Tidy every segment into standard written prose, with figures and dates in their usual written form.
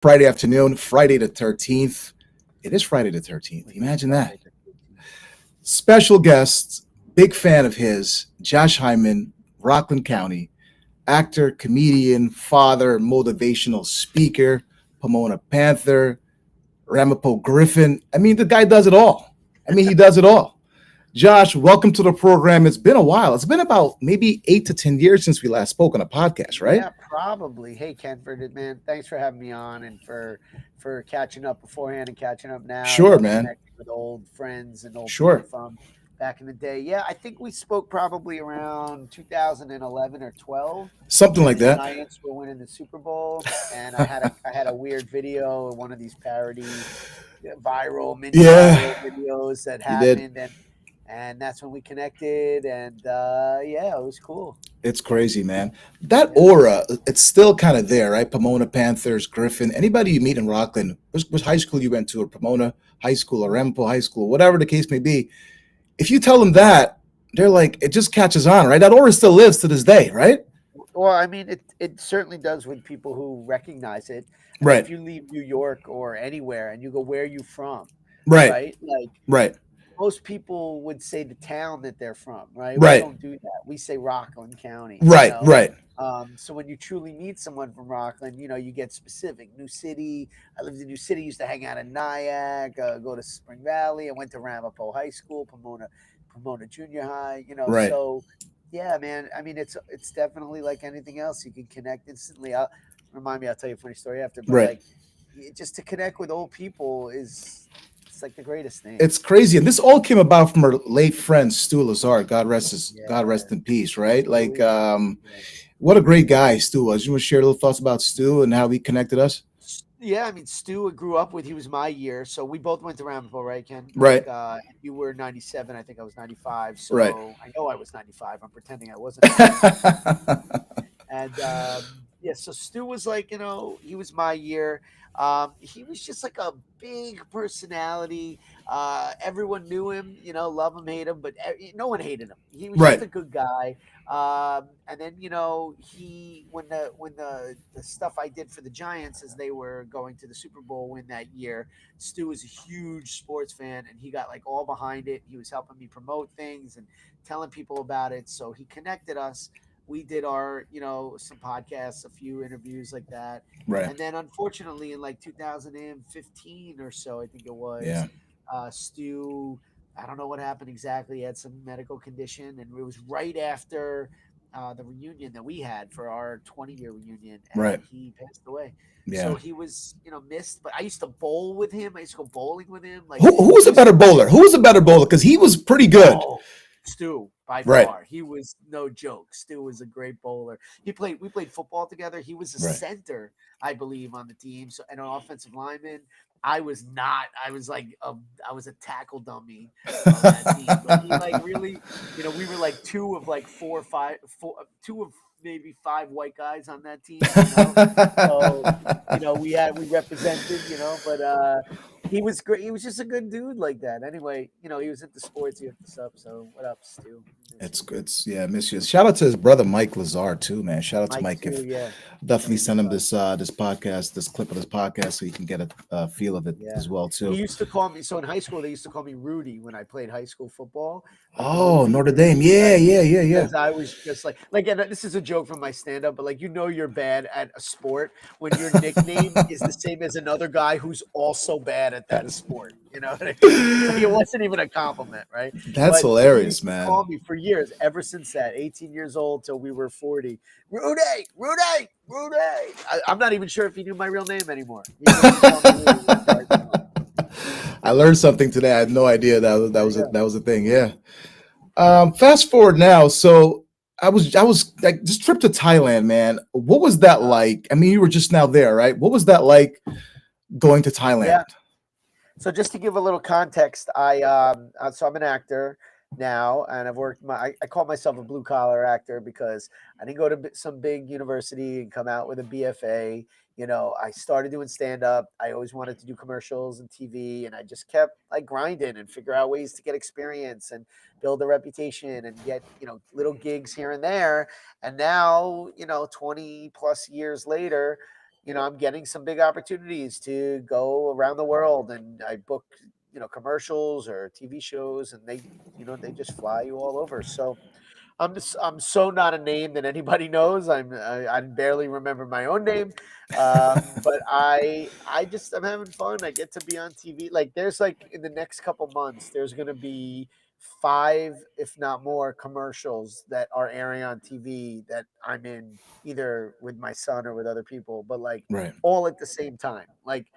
Friday afternoon, Friday the 13th. It is Friday the 13th. Imagine that. Special guest, big fan of his, Josh Hyman, Rockland County, actor, comedian, father, motivational speaker, Pomona Panther, Ramapo Griffin. I mean, the guy does it all. I mean, he does it all. Josh, welcome to the program. It's been a while. It's been about maybe 8 to 10 years since we last spoke on a podcast, right? Yeah, probably. Hey, Kenford, man, thanks for having me on and for catching up beforehand and catching up now. Sure, man. Connecting with old friends and old people Sure. from back in the day. Yeah, I think we spoke probably around 2011 or 12 Something when like the that. Giants were winning the Super Bowl, and I had a weird video, one of these parody viral mini Yeah, viral videos that you did. happened, and that's when we connected, and yeah, it was cool. It's crazy, man. That Yeah. aura, it's still kind of there, right? Pomona Panthers, Griffin, anybody you meet in Rockland, which high school you went to, or Pomona High School, or Ramapo High School, whatever the case may be, if you tell them that, they're like, it just catches on, right? That aura still lives to this day, right? Well, I mean, it certainly does with people who recognize it. I mean, if Right, you leave New York or anywhere and you go, "Where are you from?" right, Right? Like right, most people would say the town that they're from, right? We right, don't do that. We say Rockland County, right, right, So when you truly meet someone from Rockland, you get specific. New City. I lived in New City. Used to hang out in Nyack. Go to Spring Valley. I went to Ramapo High School, Pomona Junior High. right. So yeah, man. I mean, it's definitely like anything else. You can connect instantly. Remind me. I'll tell you a funny story after. But Right. like, just to connect with old people is it's like the greatest thing. It's crazy, and this all came about from her late friend Stu Lazar. God Yeah, rest in peace. Right? Like, Stewie. Yeah. what a great guy Stu was. You want to share a little thoughts about Stu and how he connected us? Yeah, I mean, Stu, I grew up with. He was my year, so we both went to Ramapo, right, Ken? Right. You were 97, I think I was 95. Right. So I know I was 95. I'm pretending I wasn't 95. And yeah, so Stu was like, he was my year. He was just like a big personality. Everyone knew him, love him, hate him, but no one hated him. He was just Right. a good guy. And then he when the stuff I did for the Giants as they were going to the Super Bowl win that year, Stu was a huge sports fan and he got like all behind it. He was helping me promote things and telling people about it. So he connected us. We did our some podcasts, a few interviews like that, Right. and then unfortunately in like 2015 or so, I think it was, Yeah. Stu, I don't know what happened exactly. He had some medical condition, and it was right after the reunion that we had for our 20-year reunion, and Right. he passed away. So Yeah. he was, missed. But I used to bowl with him. I used to go bowling with him. Like Who was he a was better bowler? Who was a better bowler? Because he was pretty good. Oh, Stu by Right. far. He was no joke. Stu was a great bowler. We played football together. He was a Right. center, I believe, on the team. So and an offensive lineman. I was not. I was a tackle dummy on that team. But he like really, we were like two of like four or five, two of maybe five white guys on that team. So, we represented, but he was great. He was just a good dude like that. Anyway, he was into sports. He hooked us up. So what up, Stu? Miss It's you. good. Yeah, I miss you. Shout out to his brother Mike Lazar too, man. Shout out to Mike Mike. too. If Yeah. definitely Same send him info. this podcast, this clip of this podcast, so you can get a feel of it Yeah. as well He too. used to call me. So in high school, they used to call me Rudy when I played high school football, like the Oh, movie Notre Dame. Rudy, Yeah, right? yeah, yeah, yeah. Because I was just like, and this is a joke from my stand up, but like, you're bad at a sport when your nickname is the same as another guy who's also bad at that sport. You know what I mean? Like it wasn't even a compliment, right? That's But he hilarious, used to man. call me for years, ever since that, 18 years old till we were 40. Rudy, Rudy, Rudy. I'm not even sure if he knew my real name anymore. He would just call me Rudy whenever I saw him. I learned something today. I had no idea There you go. that was a thing. Yeah. Fast forward now. So I was like this trip to Thailand, man. What was that Uh, like? I mean, you were just now there, right? What was that like going to Thailand? yeah. So just to give a little context, so I'm an actor now, and I've worked I call myself a blue collar actor because I didn't go to some big university and come out with a BFA. I started doing stand up. I always wanted to do commercials and TV, and I just kept like grinding and figure out ways to get experience and build a reputation and get little gigs here and there. And now 20 plus years later, I'm getting some big opportunities to go around the world, and I book, commercials or TV shows, and they just fly you all over. So I'm so not a name that anybody knows. I barely remember my own name, but I'm having fun. I get to be on TV. Like there's like in the next couple months, there's gonna be 5, if not more, commercials that are airing on TV that I'm in either with my son or with other people, but like Right. all at the same time. Like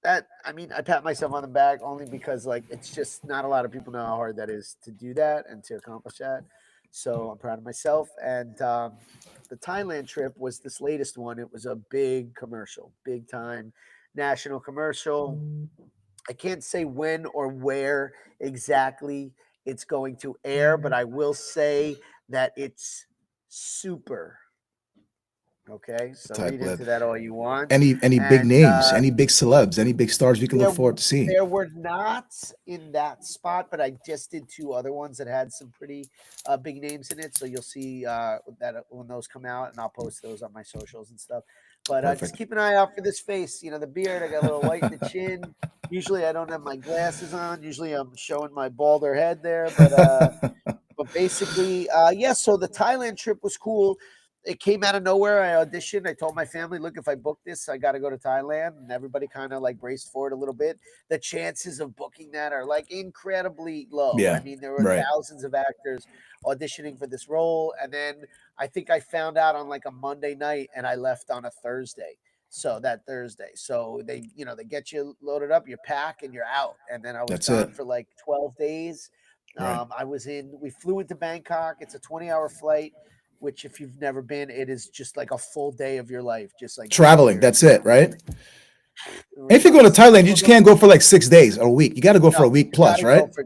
that. I mean, I pat myself on the back only because like it's just not a lot of people know how hard that is to do that and to accomplish that. So I'm proud of myself. And the Thailand trip was this latest one. It was a big commercial, big time national commercial. I can't say when or where exactly it's going to air, but I will say that it's super. Okay, so Type read led. into that all you want. Any big And names, any big celebs, any big stars we can look there forward to seeing. there were not in that spot, but I just did 2 other ones that had some pretty, big names in it, so you'll see, that when those come out, and I'll post those on my socials and stuff. But, just Perfect. keep an eye out for this face, the beard, I got a little white in the chin. Usually, I don't have my glasses on, usually, I'm showing my balder head there, but basically, yeah, so the Thailand trip was cool. It came out of nowhere. I auditioned. I told my family, look, if I book this, I got to go to Thailand. And everybody kind of like braced for it a little bit. The chances of booking that are like incredibly low. I Yeah. mean, there were Right. thousands of actors auditioning for this role. And then I think I found out on like a Monday night and I left on a Thursday. So that Thursday. So they get you loaded up, you pack and you're out. And then I was That's it. gone for like 12 days. Right. We flew into Bangkok. It's a 20-hour flight, which if you've never been, it is just like a full day of your life, just like getting Traveling. here. That's it, right? It And was if you go to nuts. Thailand, you just can't go for like 6 days or a week. You got to go for a No, week you plus, gotta go right? for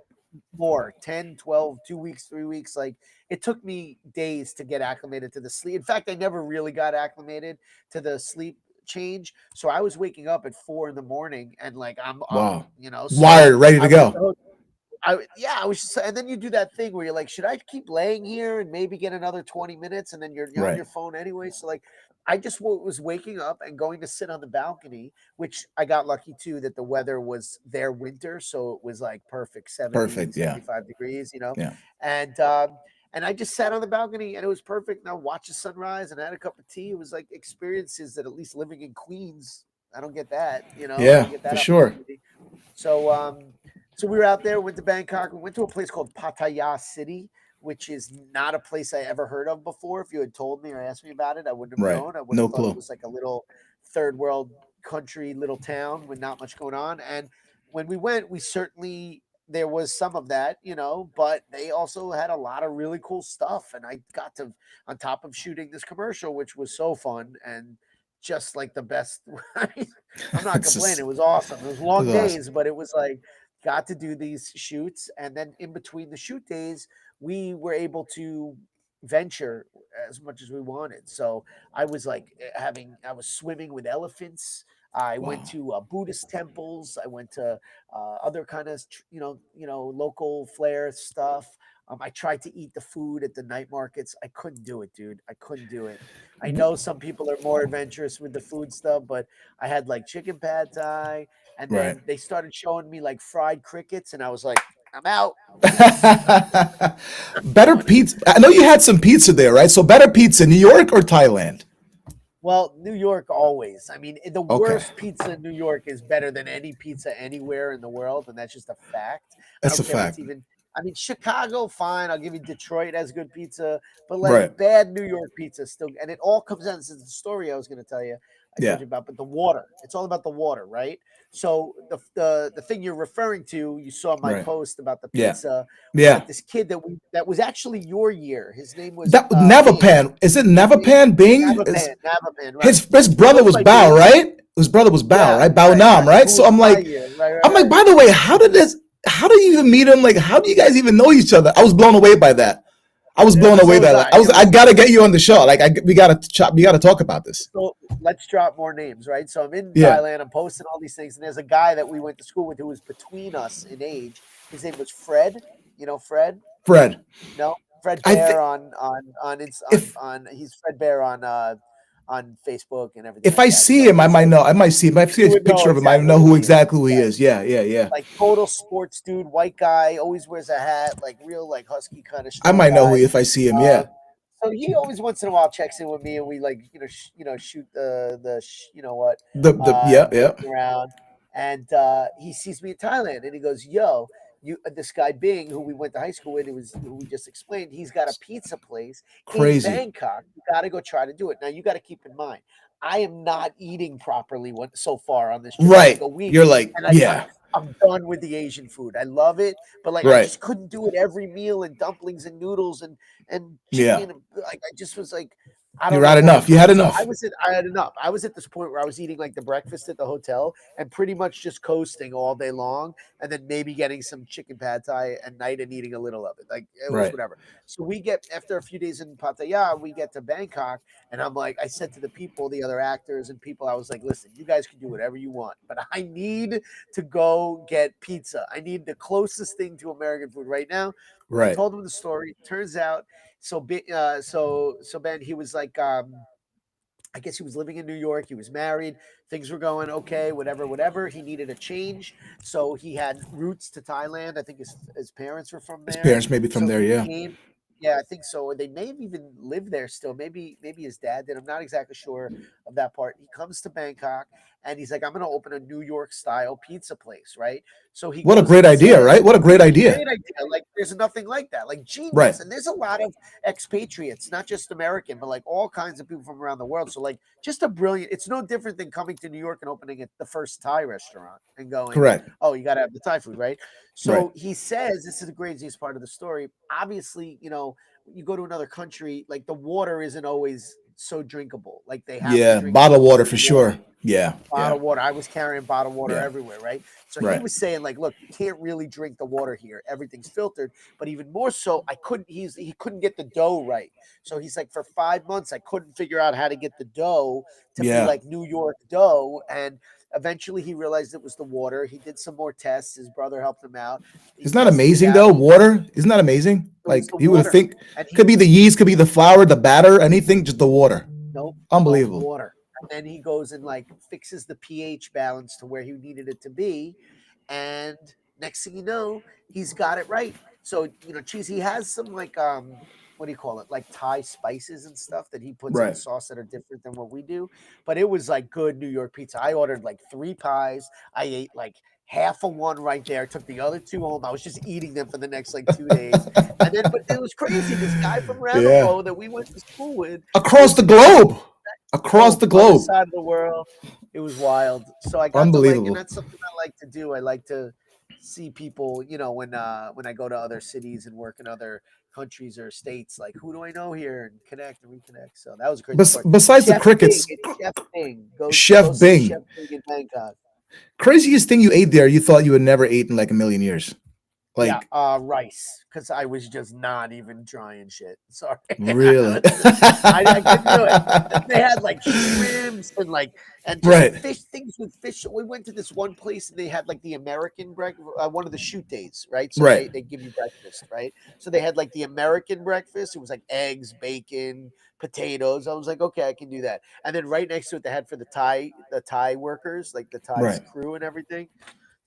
more, 10, 12, 2 weeks, 3 weeks. Like it took me days to get acclimated to the sleep. In fact, I never really got acclimated to the sleep change. So I was waking up at 4 in the morning and like I'm up, Wow. So Wired, ready I to was at the go. hotel. Yeah, I was just, and then you do that thing where you're like, should I keep laying here and maybe get another 20 minutes? And then you're on Right. your phone anyway. So like, I just was waking up and going to sit on the balcony, which I got lucky too that the weather was their winter, so it was like perfect 70, Perfect. Yeah. 75 degrees, Yeah. and and I just sat on the balcony and it was perfect. And I watched the sunrise and I had a cup of tea. It was like experiences that at least living in Queens, I don't get that, I don't Yeah, get for that sure. opportunity. So so we were out there, went to Bangkok, we went to a place called Pattaya City, which is not a place I ever heard of before. If you had told me or asked me about it, I wouldn't have Right. known. I would have No thought it clue. was like a little third world country, little town with not much going on. And when we went, we certainly there was some of that, but they also had a lot of really cool stuff. And I got to, on top of shooting this commercial, which was so fun and just like the best. I mean, I'm not It's complaining. just, It was awesome. It was it was long awesome. days, but it was like got to do these shoots. And then in between the shoot days, we were able to venture as much as we wanted. So I was like I was swimming with elephants. I went Wow. to Buddhist temples. I went to other kind of, local flair stuff. I tried to eat the food at the night markets. I couldn't do it, dude. I couldn't do it. I know some people are more adventurous with the food stuff, but I had like chicken pad thai, and Right. then they started showing me like fried crickets, and I was like, I'm out. Peace. I Better don't need. pizza. I know you had some pizza there, right? So better pizza, New York or Thailand? Well, New York always. I mean, the Okay. worst pizza in New York is better than any pizza anywhere in the world, and that's just a fact. I That's don't a care if it's fact. even. I mean, Chicago, fine. I'll give you Detroit has good pizza, but like Right. bad New York pizza still, and it all comes down. This is the story I was going to tell you. I told Yeah. you about, but the water. It's all about the water, right? So the thing you're referring to, you saw my Right. post about the Yeah. pizza, was Yeah. like this kid that was actually your year. His name was That Bing. Navapan. Is it Bing Navapan Bing? Is Navapan, right? his He brother goes was by Bao, Bing. right? His brother was Bao, Yeah, right? Bao right, Nam, right. right? Who So was my year? Right, right, I'm like, right. by the way, how did you even meet him? Like, how do you guys even know each other? I was blown away by that. I was blown away So by was that. I. I gotta get you on the show. Like, we gotta talk about this. So let's drop more names, right? So I'm in Yeah. Thailand. I'm posting all these things, and there's a guy that we went to school with who was between us in age. His name was Fred. You know Fred? Fred. No, Fred I Bear think on if he's Fred Bear on on Facebook and everything. If like I that. see So him, I might know. I might see him. If I see you a would know picture of him, I exactly know who who he is. exactly who he Yeah. is. Yeah, yeah, yeah. Like total sports dude, white guy, always wears a hat, like real like husky kind of I strong might know who guy. he if I see him. Uh, Yeah. so he always once in a while checks in with me, and we like shoot the you know what Yeah, yeah. joking around, and he sees me in Thailand, and he goes, "Yo, you this guy Bing, who we went to high school with, who we just explained, he's got a pizza place in Crazy. Bangkok. You got to go try to do it. Now you got to keep in mind, I am not eating properly so far on this trip. It's like Right. a week, You're like, and yeah. I'm done with the Asian food. I love it, but like I Right. just couldn't do it every meal and dumplings and noodles and Yeah. chicken. And, like I just was like, I don't You're know had what. enough. You had So enough. I had enough. I was at this point where I was eating like the breakfast at the hotel and pretty much just coasting all day long, and then maybe getting some chicken pad thai at night and eating a little of it. Like it was Right. whatever. So we get after a few days in Pattaya, we get to Bangkok, and I'm like, I said to the people, the other actors and people, I was like, listen, you guys can do whatever you want, but I need to go get pizza. I need the closest thing to American food right now. I Right. told him the story. Turns out, so Ben, he was like, I guess he was living in New York. He was married. Things were going okay, whatever, whatever. He needed a change. So he had roots to Thailand. I think his parents were from His there. parents maybe from So there. he Yeah. came. Yeah, I think so. Or they may have even lived there still. Maybe his dad did. I'm not exactly sure of that part. He comes to Bangkok and he's like, I'm gonna open a New York style pizza place, right? So he What a goes great and idea, says, right? What a great idea. great idea. Like there's nothing like that. Like Right. genius. And there's a lot of expatriates, not just American, but like all kinds of people from around the world. So like just a brilliant. It's no different than coming to New York and opening the first Thai restaurant and going, Correct. "Oh, you got to have the Thai food, right?" Right. So he says this is the craziest part of the story. Obviously, you go to another country, like the water isn't always so drinkable. Like they have to Yeah. drink Bottled water filtered for water, sure. Yeah. Yeah. bottled water. I was carrying bottled water Yeah. everywhere, right? So he Right. was saying, like, look, you can't really drink the water here. Everything's filtered. But even more so, he couldn't get the dough right. So he's like, for 5 months, I couldn't figure out how to get the dough to be Yeah. like New York dough. And eventually he realized it was the water. He did some more tests. His brother helped him out. He Isn't that tested it amazing out. though? Water. Isn't that amazing? It was Like the you would water. think And could be the yeast, could be the flour, the batter, anything, just the water. nope, nope, Unbelievable. water. And then he goes and like fixes the pH balance to where he needed it to be. And next thing you know, he's got it right. So, cheese, he has some like what do you call it? Like Thai spices and stuff that he puts in the Right. sauce that are different than what we do. But it was like good New York pizza. I ordered like 3 pies. I ate like half of one right there, took the other two home. I was just eating them for the next like 2 days. And then, but it was crazy. This guy from Yeah. Ramapo that we went to school with Across was the globe. Across globe, the other globe. side of the world. It was wild. So I got to like, and Unbelievable. that's something I like to do. I like to see people, when I go to other cities and work in other countries or states, like who do I know here and connect and reconnect. So that was a crazy part. Besides the Chef Bing, crickets, it's Chef Bing. Go Chef see Chef Bing. Bing in Bangkok. Craziest thing you ate there, you thought you would never eat in like a million years. Yeah, Like, rice, because I was just not even trying shit. Sorry, really? I couldn't do it. They had like shrimps and and just Right. fish things with fish. We went to this one place and they had like the American breakfast, one of the shoot days, right? So Right. they give you breakfast, right? So they had like the American breakfast. It was like eggs, bacon, potatoes. I was like, okay, I can do that. And then right next to it, they had for the Thai workers, like the Thai Right. crew and everything.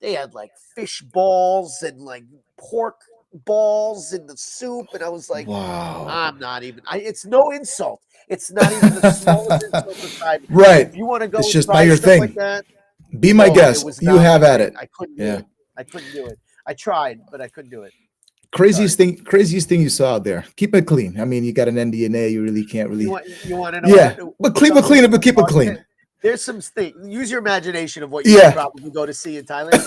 They had like fish balls and like pork balls in the soup, and I was like, Wow. I'm not even. It's no insult. It's not even the smallest insult aside. But Right. if you want to go It's and just not try your stuff like thing. that, Be my no, it guest. was You not my have at thing. it. I couldn't do Yeah. it. I couldn't do it. I tried, but I couldn't do it. Sorry. Craziest thing you saw out there. Keep it clean. I mean, you got an NDNA. You really can't You really. want you want to know Yeah. But clean, but something? clean it, but keep it clean. There's some things. Use your imagination of what you would Yeah. probably go to see in Thailand.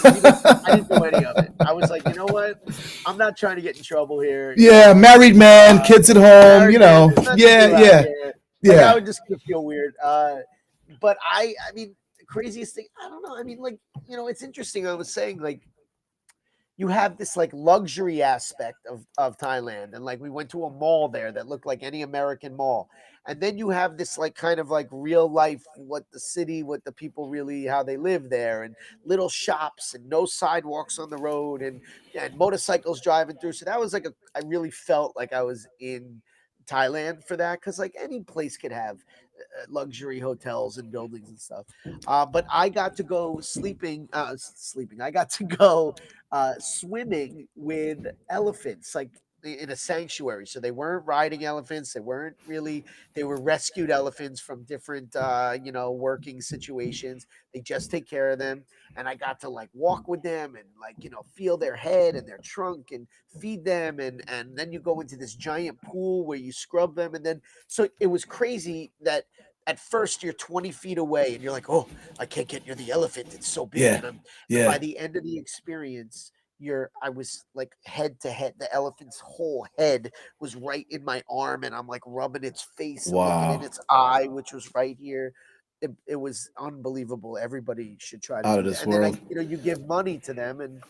I didn't do any of it. I was like, you know what? I'm not trying to get in trouble here. Yeah. Married man, kids at home. Married You man, know. there's nothing to Yeah. do out Yeah. here. Like I Yeah. would just feel weird. But I mean, the craziest thing. I don't know. I mean, like it's interesting. I was saying like you have this like luxury aspect of Thailand, and like we went to a mall there that looked like any American mall, and then you have this like kind of like real life, what the city, what the people really how they live there, and little shops and no sidewalks on the road, and motorcycles driving through. So that was like I really felt like I was in Thailand for that because like any place could have luxury hotels and buildings and stuff. But I got to go sleeping. I got to go swimming with elephants, like in a sanctuary. So they weren't riding elephants. They weren't really. They were rescued elephants from different, working situations. They just take care of them, and I got to like walk with them and like feel their head and their trunk and feed them, and then you go into this giant pool where you scrub them, and then so it was crazy that at first you're 20 feet away and you're like, oh, I can't get near the elephant, it's so big. Yeah. And by Yeah. the end of the experience, I was like head to head. The elephant's whole head was right in my arm, and I'm like rubbing its face and looking in Wow. its eye, which was right here. It was unbelievable. Everybody should try to Out of do that. this And then world. you give money to them and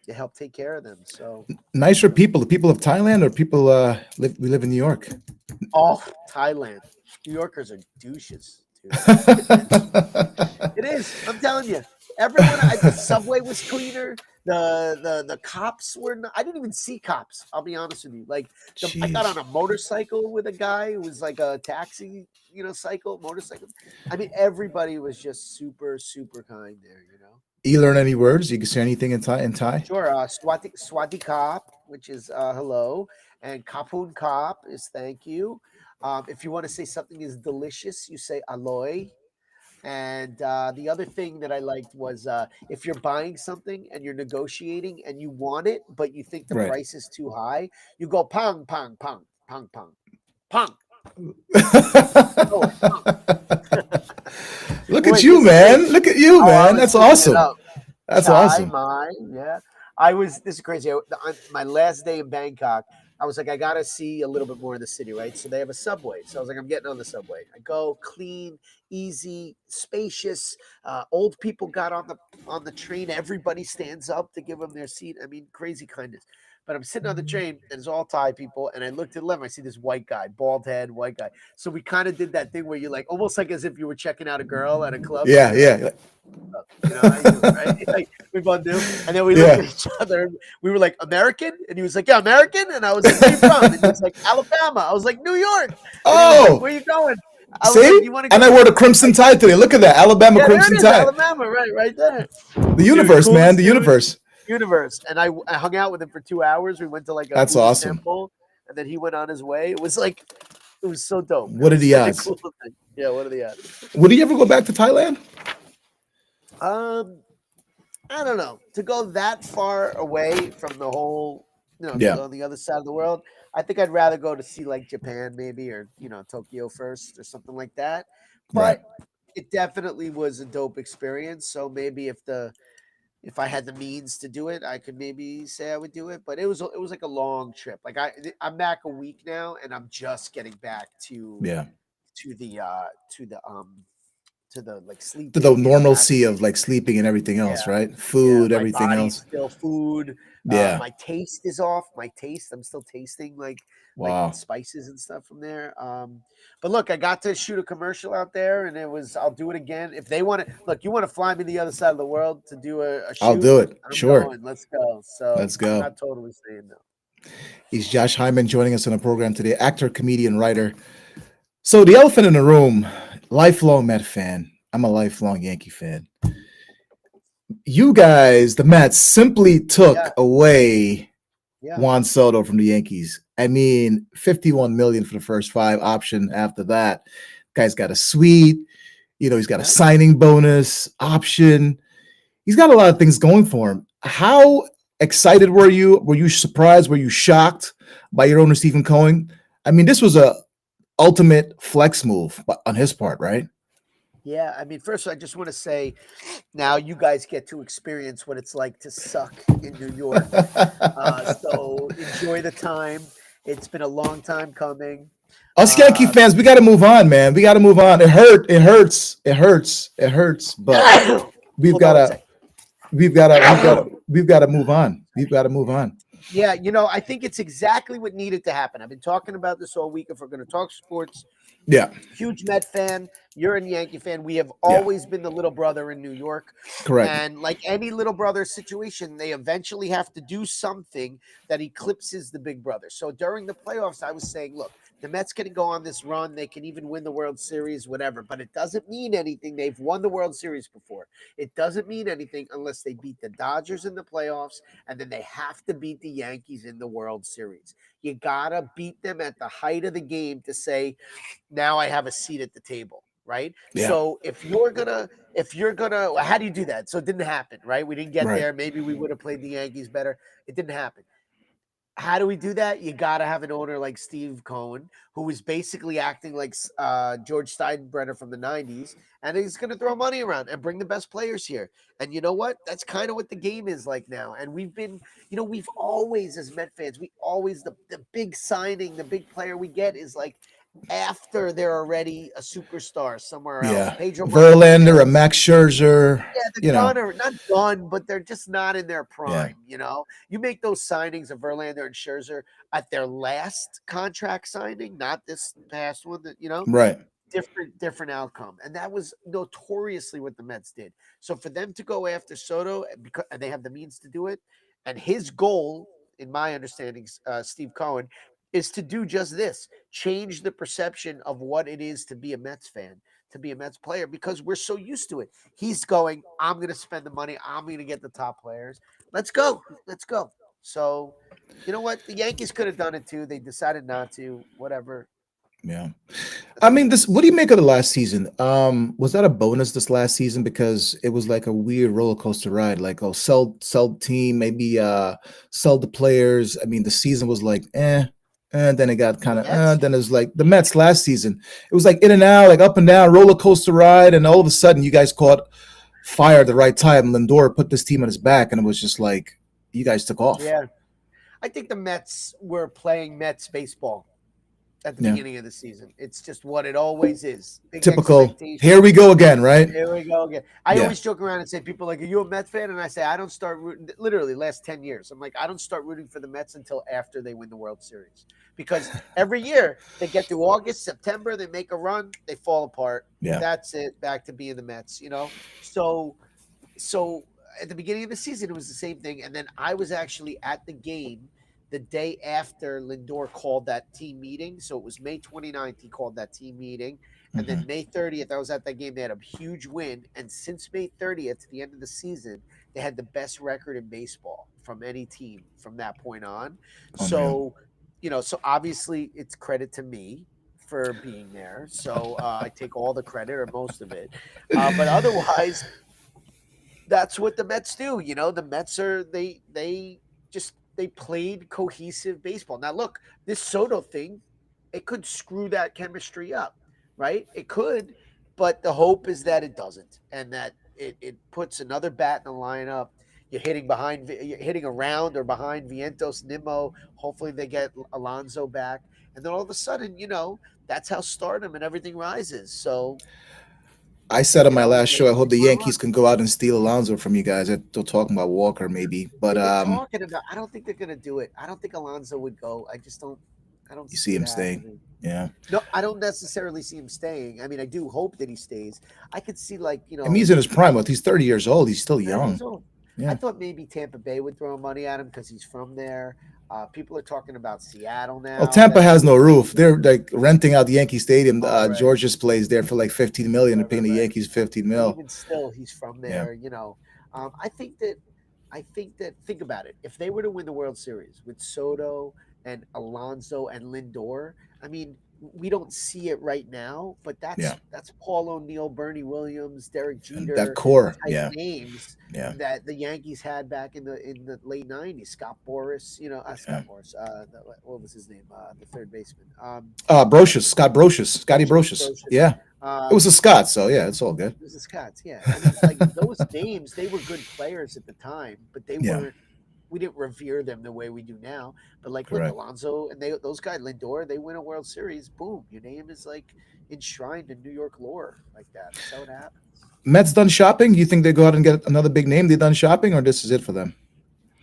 you help take care of them. So, Nicer people, the people of Thailand, or people we live in New York. oh, Thailand, New Yorkers are douches, dude. It is. I'm telling you. Everyone, the subway was cleaner. The cops were. Not, I didn't even see cops. I'll be honest with you. Like I got on Jeez. a motorcycle with a guy who was like a taxi, motorcycle. I mean, everybody was just super, super kind there. You learn any words? You can say anything in Thai? In Thai? Sure. Swati Kop, which is hello, and Kapun Kop is thank you. If you want to say something is delicious, you say aloy. And the other thing that I liked was if you're buying something and you're negotiating and you want it, but you think the Right. price is too high, you go pong, pong, pong, pong, pong, pong. Oh, pong. Look at Wait, you, this is man. crazy. Look at you, Oh, I man. was That's looking it awesome. up. That's Chai awesome. Mai, yeah. This is crazy. On my last day in Bangkok, I was like, I gotta see a little bit more of the city, right? So they have a subway. So I was like, I'm getting on the subway. I go clean, easy, spacious. Old people got on the train. Everybody stands up to give them their seat. I mean, crazy kindness. But I'm sitting on the train and it's all Thai people. And I looked to the left, I see this white guy, bald head, white guy. So we kind of did that thing where you like almost like as if you were checking out a girl at a club. Yeah, You're like, yeah, how you doing, right? Like we both knew. And then we looked at yeah. each other. We were like, American? And he was like, yeah, American. And I was like, where you from? And he was like, Alabama. I was like, New York. And he was like, Oh, where you going? I was like, see? you want to And go I to wore the crimson tie today. Look at that. Alabama yeah, there crimson it is, tie. Alabama, right there. The Dude, universe, man. coolest The dude, universe. universe. And I hung out with him for 2 hours. We went to like a That's Buddhist awesome. temple, and then he went on his way. It was like, it was so dope. It What are was the such a odds? cool thing. Yeah, what are the odds? Would you ever go back to Thailand? Um, I don't know. To go that far away from the whole, Yeah. on the other side of the world, I think I'd rather go to see like Japan maybe or, Tokyo first or something like that. Right. But it definitely was a dope experience. So maybe if I had the means to do it, I could maybe say I would do it. But it was like a long trip. Like I'm back a week now and I'm just getting back Yeah. to the to the like To the sleeping and normalcy relaxing. of like sleeping and everything Yeah. else, right? Yeah, Food, my everything body's else. still food. Yeah. My taste is off. My taste, I'm still tasting like Wow. spices and stuff from there. But look, I got to shoot a commercial out there, and I'll do it again if they want to. Look, you want to fly me the other side of the world to do a I'll shoot? do it. I'm Sure. going. Let's go. So Let's I'm go. not totally saying no. He's Josh Hyman joining us on the program today, actor, comedian, writer. So the elephant in the room, lifelong Met fan. I'm a lifelong Yankee fan. You guys, the Mets, simply took Yeah, away yeah, Juan Soto from the Yankees. I mean, 51 million for the first 5 option after that. Guy's got a suite, he's got a yeah. signing bonus option. He's got a lot of things going for him. How excited were you? Were you surprised? Were you shocked by your owner, Stephen Cohen? I mean, this was a ultimate flex move on his part, right? Yeah, I mean, first, I just want to say now you guys get to experience what it's like to suck in New York. So enjoy the time. It's been a long time coming. Us Yankee Uh, fans, we got to move on, man. We got to move on. It hurts. It hurts. But we've hold on got one to, sec. we've got to move on. We've got to move on. Yeah, I think it's exactly what needed to happen. I've been talking about this all week. If we're going to talk sports, Yeah, huge Met fan. You're a Yankee fan. We have yeah, always been the little brother in New York. correct. And like any little brother situation, they eventually have to do something that eclipses the big brother. So during the playoffs, I was saying, look, The Mets can go on this run. They can even win the World Series, whatever. But it doesn't mean anything. They've won the World Series before. It doesn't mean anything unless they beat the Dodgers in the playoffs, and then they have to beat the Yankees in the World Series. You gotta beat them at the height of the game to say, now I have a seat at the table, right? Yeah. So if you're gonna, how do you do that? So it didn't happen, right? We didn't get Right. there. Maybe we would have played the Yankees better. It didn't happen. How do we do that? You got to have an owner like Steve Cohen, who is basically acting like George Steinbrenner from the 90s, and he's going to throw money around and bring the best players here. And you know what? That's kind of what the game is like now. And we've been, we've always, as Met fans, we always, the big signing, the big player we get is like after they're already a superstar somewhere else. Yeah. Pedro Verlander, a Martinez. Max Scherzer, Yeah, the you know. done or not done, but they're just not in their Yeah. prime. You make those signings of Verlander and Scherzer at their last contract signing, not this past one. Right. Different outcome, and that was notoriously what the Mets did. So for them to go after Soto, because and they have the means to do it, and his goal, in my understanding, Steve Cohen, is to do just this: change the perception of what it is to be a Mets fan, to be a Mets player, because we're so used to it. He's going, I'm going to spend the money, I'm going to get the top players. Let's go. So, you know what? The Yankees could have done it too. They decided not to. Whatever. Yeah. That's I what mean, it this. is. What do you make of the last season? Was that a bonus this last season because it was like a weird roller coaster ride? Like, oh, sell the team, maybe sell the players. I mean, the season was like, and then it got The kind of, Mets? then it was like the Mets last season. It was like in and out, like up and down, roller coaster ride, and all of a sudden, you guys caught fire at the right time. Lindor put this team on his back, and it was just like you guys took off. Yeah. I think the Mets were playing Mets baseball at the Yeah, beginning of the season. It's just what it always is. Big typical. expectations. Here we go again, right? Here we go again. I Yeah, always joke around and say, people like, are you a Mets fan? And I say, I don't start rooting, literally last 10 years. I'm like, I don't start rooting for the Mets until after they win the World Series. Because every year they get through August, September, they make a run, they fall apart. yeah. That's it. Back to being the Mets. So at the beginning of the season, it was the same thing. And then I was actually at the game the day after Lindor called that team meeting. So it was May 29th, he called that team meeting. And Hmm. then May 30th, I was at that game. They had a huge win. And since May 30th to the end of the season, they had the best record in baseball from any team from that point on. Unreal. So obviously it's credit to me for being there. So I take all the credit or most of it. But otherwise, that's what the Mets do. The Mets are they played cohesive baseball. Now look, this Soto thing, it could screw that chemistry up, right? It could, but the hope is that it doesn't, and that it puts another bat in the lineup. You're hitting around or behind Vientos, Nimmo. Hopefully they get Alonso back, and then all of a sudden, that's how stardom and everything rises. So I said on my last show, I hope Yankees the want to Yankees run. can go out and steal Alonso from you guys. They're still talking about Walker, maybe, but They've been talking about. I don't think they're going to do it. I don't think Alonso would go. I just don't. I don't you see see it him staying. happening. Yeah, No, I don't necessarily see him staying. I mean, I do hope that he stays. I could see I mean he's in his prime. But he's 30 years old. He's still 30 young. years old. I Yeah. thought maybe Tampa Bay would throw money at him because he's from there. People are talking about Seattle Well, now. Tampa That's has no really roof. They're like renting out the Yankee Stadium. already. Georgia's plays there for like 15 million. They're paying the Right. Yankees 15 But mil. even still, he's from Yeah, there. I think that think about it. If they were to win the World Series with Soto and Alonso and Lindor, I mean, we don't see it right now, but yeah. that's Paul O'Neill, Bernie Williams, Derek And that Jeter core. type Yeah, names yeah, that the Yankees had back in the late '90s. Scott Boras, yeah. Scott Boras. What was his name? The third baseman. Brocious, Scott Brocious, Scotty Brocious. Brocious. Brocious. Yeah, it was a Um, Scott, so yeah, it's all good. it was the Scots, yeah. I mean, like those names, they were good players at the time, but they Yeah, weren't. We didn't revere them the way we do now. But like, look, correct. Alonso and those guys, Lindor, they win a World Series. Boom, your name is like enshrined in New York lore, like that. That's how it happens. Mets done shopping? Do you think they go out and get another big name? They done shopping, or this is it for them?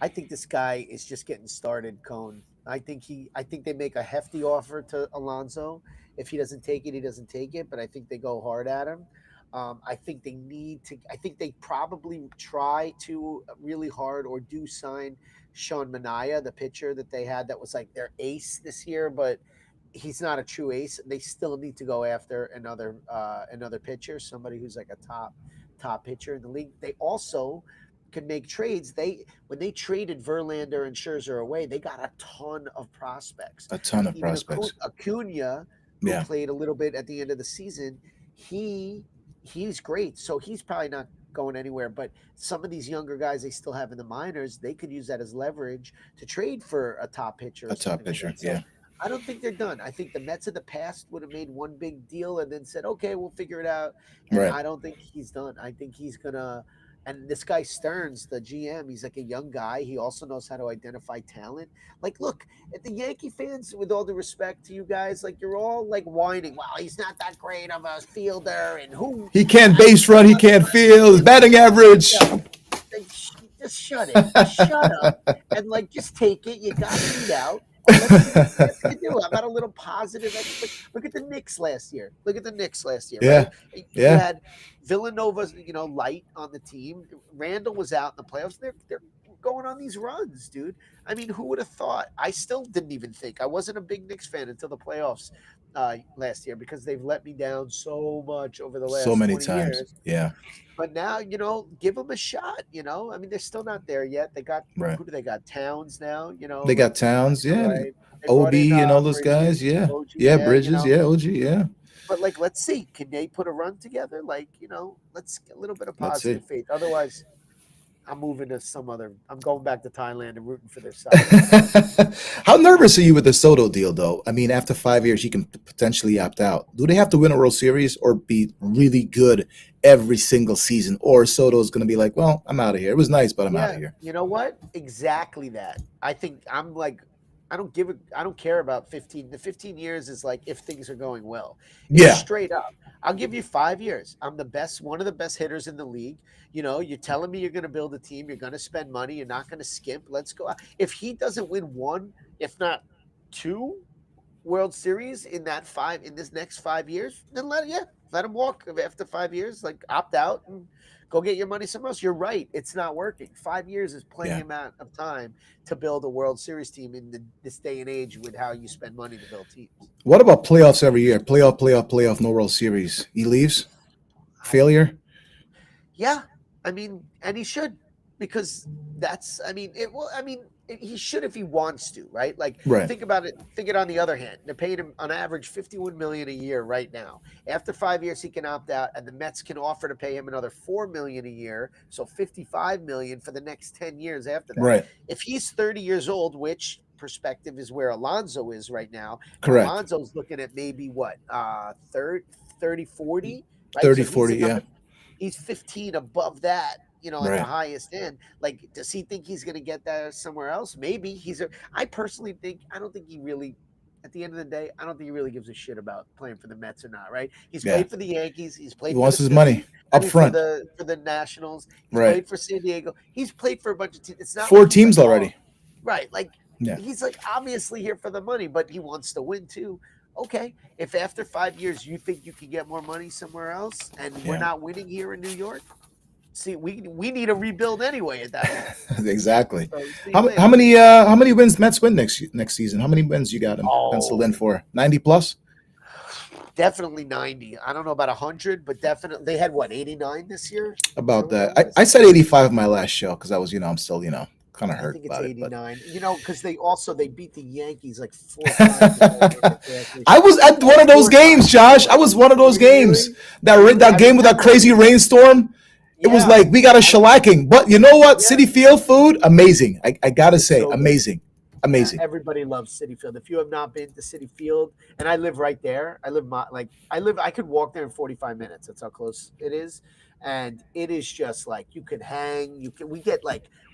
I think this guy is just getting started, Cone. I think they make a hefty offer to Alonso. If he doesn't take it, he doesn't take it. But I think they go hard at him. I think they need to. I think they probably try to really hard or do sign Sean Manaea, the pitcher that they had that was like their ace this year. But he's not a true ace. They still need to go after another pitcher, somebody who's like a top pitcher in the league. They also can make trades. When they traded Verlander and Scherzer away, they got a ton of prospects. A ton of Even prospects. Acuna, who Yeah. played a little bit at the end of the season, he's great. So he's probably not going anywhere. But some of these younger guys they still have in the minors, they could use that as leverage to trade for a top pitcher. A top pitcher. Yeah. I don't think they're done. I think the Mets of the past would have made one big deal and then said, "Okay, we'll figure it out." And Right. I don't think he's done. I think he's gonna. And this guy Stearns, the GM, he's like a young guy. He also knows how to identify talent. Like, look at the Yankee fans. With all the respect to you guys, like you're all like whining. Well, he's not that great of a fielder, and who He can't base run. He can't field. His batting average. Like, just shut it. Just shut up. And like, just take it. You got beat out. Let's do. How about a little positive? Look at the Knicks last year. Yeah. Right? You Yeah. had Villanova, light on the team. Randall was out in the playoffs. They're going on these runs, dude. I mean, who would have thought? I still didn't even think. I wasn't a big Knicks fan until the playoffs last year because they've let me down so much over the last So many 20 times. years. Yeah. But now, give them a shot. I mean, they're still not there yet. They got Right. who do they got? Towns now. They got Towns. Yeah. Right? They brought OB in, and all those Bridges, guys. Yeah. OG, Yeah. Bridges. Yeah. OG. Yeah. But like, let's see, can they put a run together? Like, let's get a little bit of Let's see. positive faith. Otherwise, I'm moving to some other. I'm going back to Thailand and rooting for their side. How nervous are you with the Soto deal, though? I mean, after 5 years, he can potentially opt out. Do they have to win a World Series or be really good every single season? Or Soto is going to be like, well, I'm out of here. It was nice, but I'm out of here. You know what? Exactly that. I think I'm like, I don't care about 15. The 15 years is like if things are going well. Yeah. Straight up. I'll give you 5 years. I'm one of the best hitters in the league. You're telling me you're going to build a team. You're going to spend money. You're not going to skimp. Let's go. If he doesn't win one, if not two World Series in this next 5 years, then let him walk after 5 years. Like opt out and go get your money somewhere else. You're right. It's not working. 5 years is plenty amount of time to build a World Series team in this day and age with how you spend money to build teams. What about playoffs every year? Playoff, no World Series. He leaves? Failure? Yeah. I mean, and he should, because he should if he wants to, right? Like, Right. think about it. Think it on the other hand. They're paying him on average $51 million a year right now. After 5 years, he can opt out, and the Mets can offer to pay him another $4 million a year, so $55 million for the next 10 years after that. Right. If he's 30 years old, which perspective is where Alonso is right now. Correct. Alonso's looking at maybe what 30, 40, right? 30, 40, yeah. He's 15 above that, at Right. the highest end. Like, does he think he's going to get that somewhere else? Maybe. I personally think, I don't think he really, at the end of the day, I don't think he really gives a shit about playing for the Mets or not, right? He's played for the Yankees. He's played He for wants the his money up front. for the Nationals. He's Right. played for San Diego. He's played for a bunch of teams. It's not 4 like he's teams like, already. right. Like, Yeah. he's like obviously here for the money, but he wants to win too. Okay, if after 5 years you think you can get more money somewhere else, and we're not winning here in New York, see, we need a rebuild anyway at that point. Exactly. So, How many wins Mets win next season? How many wins you got him penciled in for? 90 plus? Definitely 90. I don't know about 100, but definitely they had 89 this year. About that. I said 85 in my last show because I was, I'm still, kind of I hurt think it's about 89. Because they beat the Yankees like 4 times. I was at one of those games, Josh. I was one of those games. That game with that crazy rainstorm. It was like we got a shellacking. But you know what? City Field food, amazing. I gotta say, so amazing. Amazing. Yeah, everybody loves Citi Field. If you have not been to Citi Field, and I live right there, I could walk there in 45 minutes. That's how close it is. And it is just like you could hang.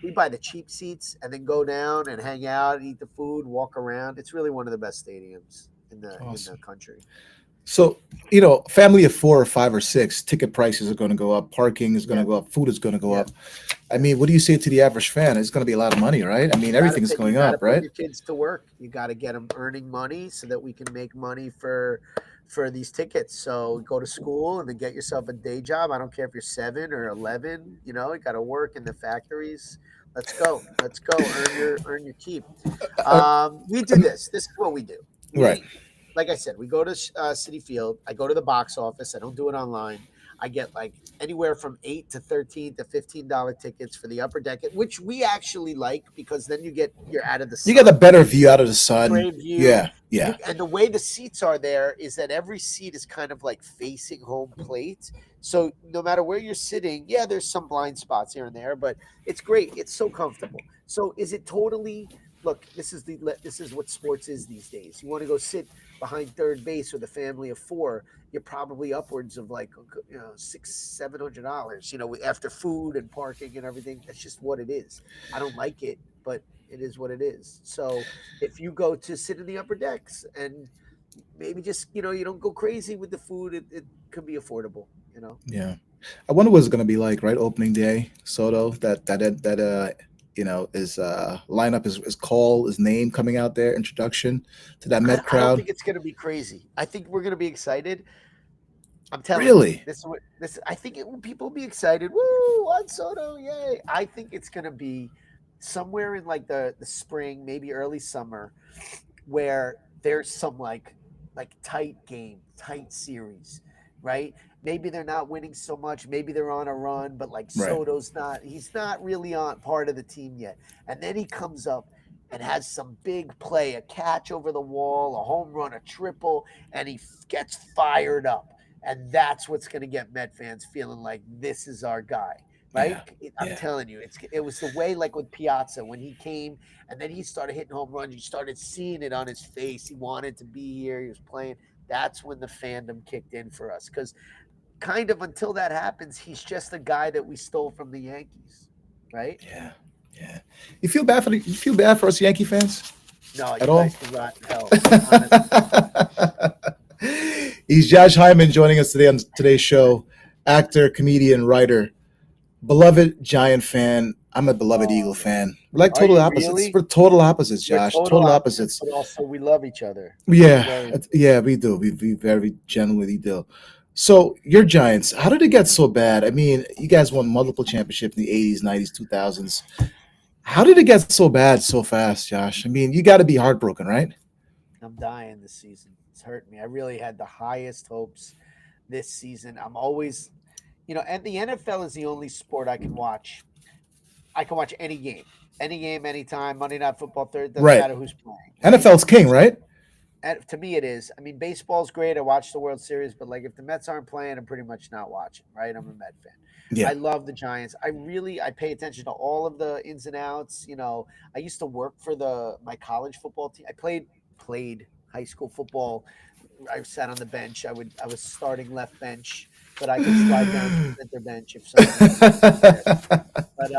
We buy the cheap seats and then go down and hang out, eat the food, walk around. It's really one of the best stadiums in the country. So, family of 4 or 5 or 6, ticket prices are going to go up, parking is going to go up, food is going to go up. I mean, what do you say to the average fan? It's going to be a lot of money, right? I mean, everything's going up, right? Your kids to work. You got to get them earning money so that we can make money for these tickets. So go to school and then get yourself a day job. I don't care if you're 7 or 11. You got to work in the factories. Let's go. Earn your keep. We do this. This is what we do. Right. like I said, we go to City Field. I go to the box office. I don't do it online. I get like anywhere from 8 to 13 to $15 tickets for the upper deck, which we actually like because then you're out of the You get a sun. better view out of the sun. Great view. Yeah, yeah. And the way the seats are there is that every seat is kind of like facing home plate. So no matter where you're sitting, yeah, there's some blind spots here and there, but it's great. It's so comfortable. So is it totally look, this is what sports is these days. You want to go sit behind third base with a family of four, you're probably upwards of like $600-700, after food and parking and everything. That's just what it is. I don't like it, but it is what it is. So if you go to sit in the upper decks and maybe just you don't go crazy with the food, it could be affordable. Yeah. I wonder what it's gonna be like, right? Opening day, Soto. His lineup is call, his name coming out there, introduction to that I, Met I don't crowd. think it's going to be crazy. I think we're going to be excited. I'm telling you, Really? this is what this. I think people will be excited. Woo, Juan Soto, yay! I think it's going to be somewhere in like the spring, maybe early summer, where there's some like tight game, tight series, right? Maybe they're not winning so much. Maybe they're on a run, but like Right. Soto's not. He's not really on part of the team yet. And then he comes up and has some big play, a catch over the wall, a home run, a triple, and he gets fired up. And that's what's going to get Met fans feeling like this is our guy, right? Yeah. I'm Yeah. telling you, it was the way like with Piazza when he came and then he started hitting home runs. You started seeing it on his face. He wanted to be here. He was playing. That's when the fandom kicked in for us because kind of until that happens, he's just a guy that we stole from the Yankees, right? Yeah. Yeah. You feel bad for us Yankee fans No, at you all? guys can rot in hell, honestly. He's Josh Hyman joining us today on today's show. Actor, comedian, writer, beloved Giant fan. I'm a beloved Oh Eagle man, fan. We're like are total you opposites. really? We're total opposites, We're Josh. total Total opposites, opposites. but also we love each other. Yeah, Very yeah, we do. We very genuinely do. So your Giants, how did it get so bad? I mean, you guys won multiple championships in the '80s, '90s, 2000s. How did it get so bad so fast, Josh? I mean, you got to be heartbroken, right? I'm dying this season. It's hurting me. I really had the highest hopes this season. I'm always, and the NFL is the only sport I can watch. I can watch any game, anytime. Monday Night Football, third doesn't Right. matter who's playing, right? NFL's king, right? And to me, it is. I mean, baseball's great. I watch the World Series, but like if the Mets aren't playing, I'm pretty much not watching, right? I'm a Met fan. I Yeah. love the Giants. I pay attention to all of the ins and outs. I used to work for the my college football team. I played high school football. I sat on the bench. I was starting left bench, but I could slide down to center bench if someone needed me there. But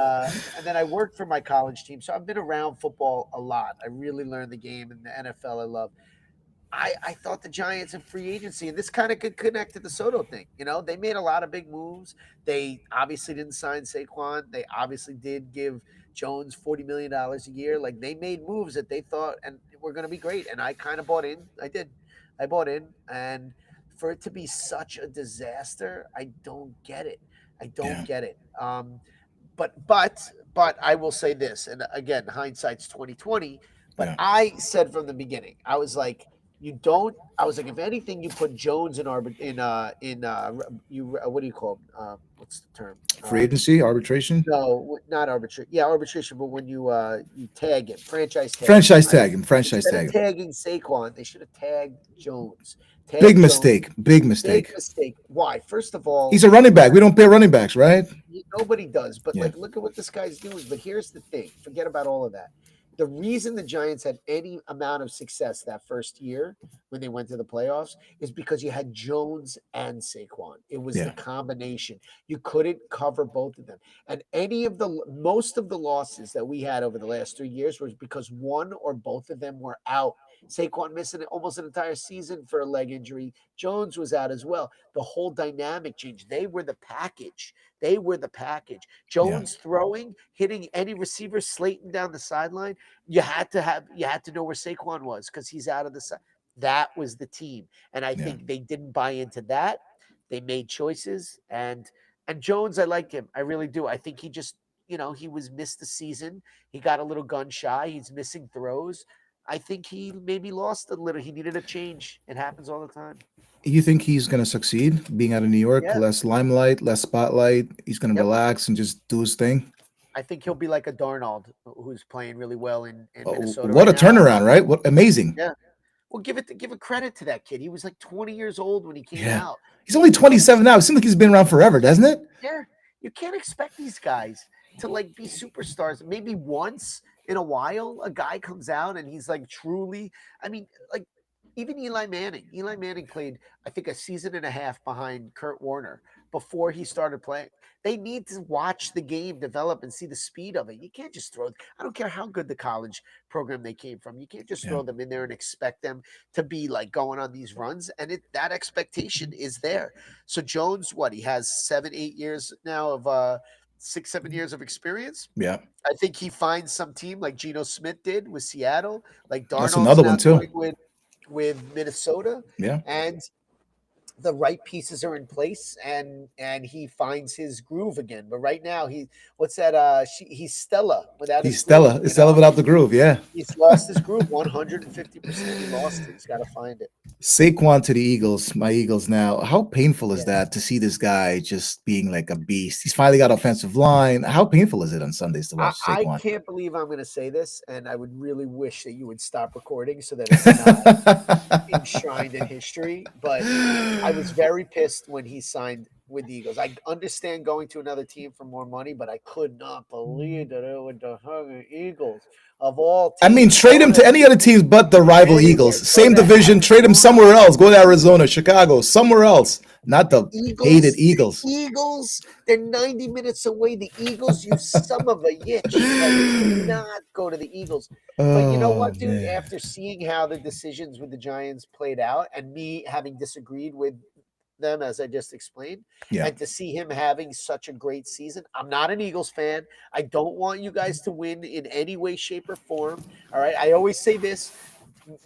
and then I worked for my college team, so I've been around football a lot. I really learned the game, and the NFL I love. I thought the Giants in free agency, and this kind of could connect to the Soto thing. They made a lot of big moves. They obviously didn't sign Saquon. They obviously did give Jones $40 million a year. Like they made moves that they thought and were going to be great. And I kind of bought in. I did. I bought in. And for it to be such a disaster, I don't get it. I don't Yeah. get it. But I will say this, and again, hindsight's 2020. But Yeah. I said from the beginning, I was like, you don't. I was like, if anything, you put Jones you what do you call what's the term? Free agency, arbitration, No, not arbitration. Yeah, arbitration. But when you tag him, franchise tag him. franchise tag him, franchise Instead of tag him. tagging Saquon, they should have tagged Jones. Big Tag Jones. mistake. Big Big mistake. mistake. Why? First of all, He's a running back. We don't pay running backs, right? nobody does. But Yeah. like, look at what this guy's doing. But here's the thing: forget about all of that. The reason the Giants had any amount of success that first year when they went to the playoffs is because you had Jones and Saquon. It was the Yeah. combination. You couldn't cover both of them. And most of the losses that we had over the last 3 years was because one or both of them were out. Saquon missing almost an entire season for a leg injury. Jones was out as well. The whole dynamic changed. They were the package. They were the package. Yeah. Jones throwing, hitting any receiver, slating down the sideline. You had to know where Saquon was because he's out of the side. That was the team, and I Yeah. think they didn't buy into that. They made choices, and Jones, I like him. I really do. I think he just he was missed the season. He got a little gun shy. He's missing throws. I think he maybe lost a little. He needed a change. It happens all the time. You think he's going to succeed being out of New York? Yeah. Less limelight, less spotlight. He's going to Yep. relax and just do his thing. I think he'll be like a Darnold who's playing really well in Oh, Minnesota what right a now. turnaround, right? What amazing. Yeah. Well, give a credit to that kid. He was like 20 years old when he came Yeah. out. He's only 27 now. It seems like he's been around forever, doesn't it? Yeah. You can't expect these guys to like be superstars. Maybe once in a while, a guy comes out and he's like truly. I mean, like even Eli Manning. Eli Manning played, I think, a season and a half behind Kurt Warner before he started playing. They need to watch the game develop and see the speed of it. You can't just throw. I don't care how good the college program they came from. You can't just Yeah. throw them in there and expect them to be like going on these runs. And that expectation is there. So Jones, what he has 7, 8 years now of 6, 7 years of experience. Yeah. I think he finds some team like Geno Smith did with Seattle, like That's Darnold's another now one, too. doing with Minnesota, Yeah. and the right pieces are in place, and he finds his groove again. But right now, what's that? He's Stella without He's his Stella. groove, It's Stella without the groove. Yeah. He's lost his groove 150%. He lost it. He's got to find it. Saquon to the Eagles, my Eagles now. How painful is Yeah. that to see this guy just being like a beast? He's finally got offensive line. How painful is it on Sundays to watch I Saquon? can't believe I'm going to say this, and I would really wish that you would stop recording so that it's not enshrined in history. But I was very pissed when he signed with the Eagles. I understand going to another team for more money, but I could not believe that it was the Hungry Eagles of all teams. I mean, trade him to any other teams but the rival Anywhere. Eagles. Go Same to division. Trade him somewhere else. Go to Arizona, Chicago, somewhere else. Not the Eagles, hated Eagles. Eagles, they're 90 minutes away. The Eagles, you son of a yitch. Like, do not go to the Eagles. But you know what, dude? man. After seeing how the decisions with the Giants played out and me having disagreed with them, as I just explained, Yeah. and to see him having such a great season, I'm not an Eagles fan. I don't want you guys to win in any way, shape, or form. All right. I always say this,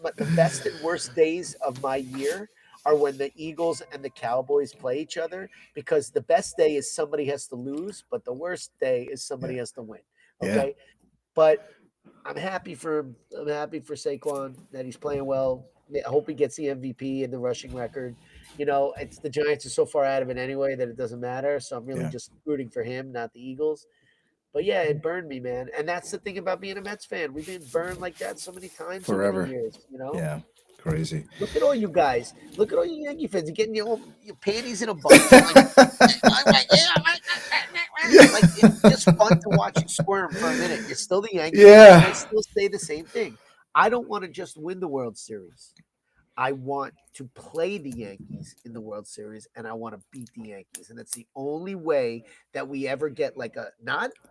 but the best and worst days of my year are when the Eagles and the Cowboys play each other, because the best day is somebody has to lose, but the worst day is somebody has to win. Okay. But I'm happy for Saquon that he's playing well. I hope he gets the MVP and the rushing record. You know, it's the Giants are so far out of it anyway that it doesn't matter. So I'm really Yeah. just rooting for him, not the Eagles. But yeah, it burned me, man. And that's the thing about being a Mets fan. We've been burned like that so many times over Forever. the years, you know? Yeah. Crazy. Look at all you guys. Look at all you Yankee fans. You're getting your panties in a bunch. Like, it's just fun to watch you squirm for a minute. You're still the Yankees. Yeah. And I still say the same thing. I don't want to just win the World Series. I want to play the Yankees in the World Series, and I want to beat the Yankees. And that's the only way that we ever get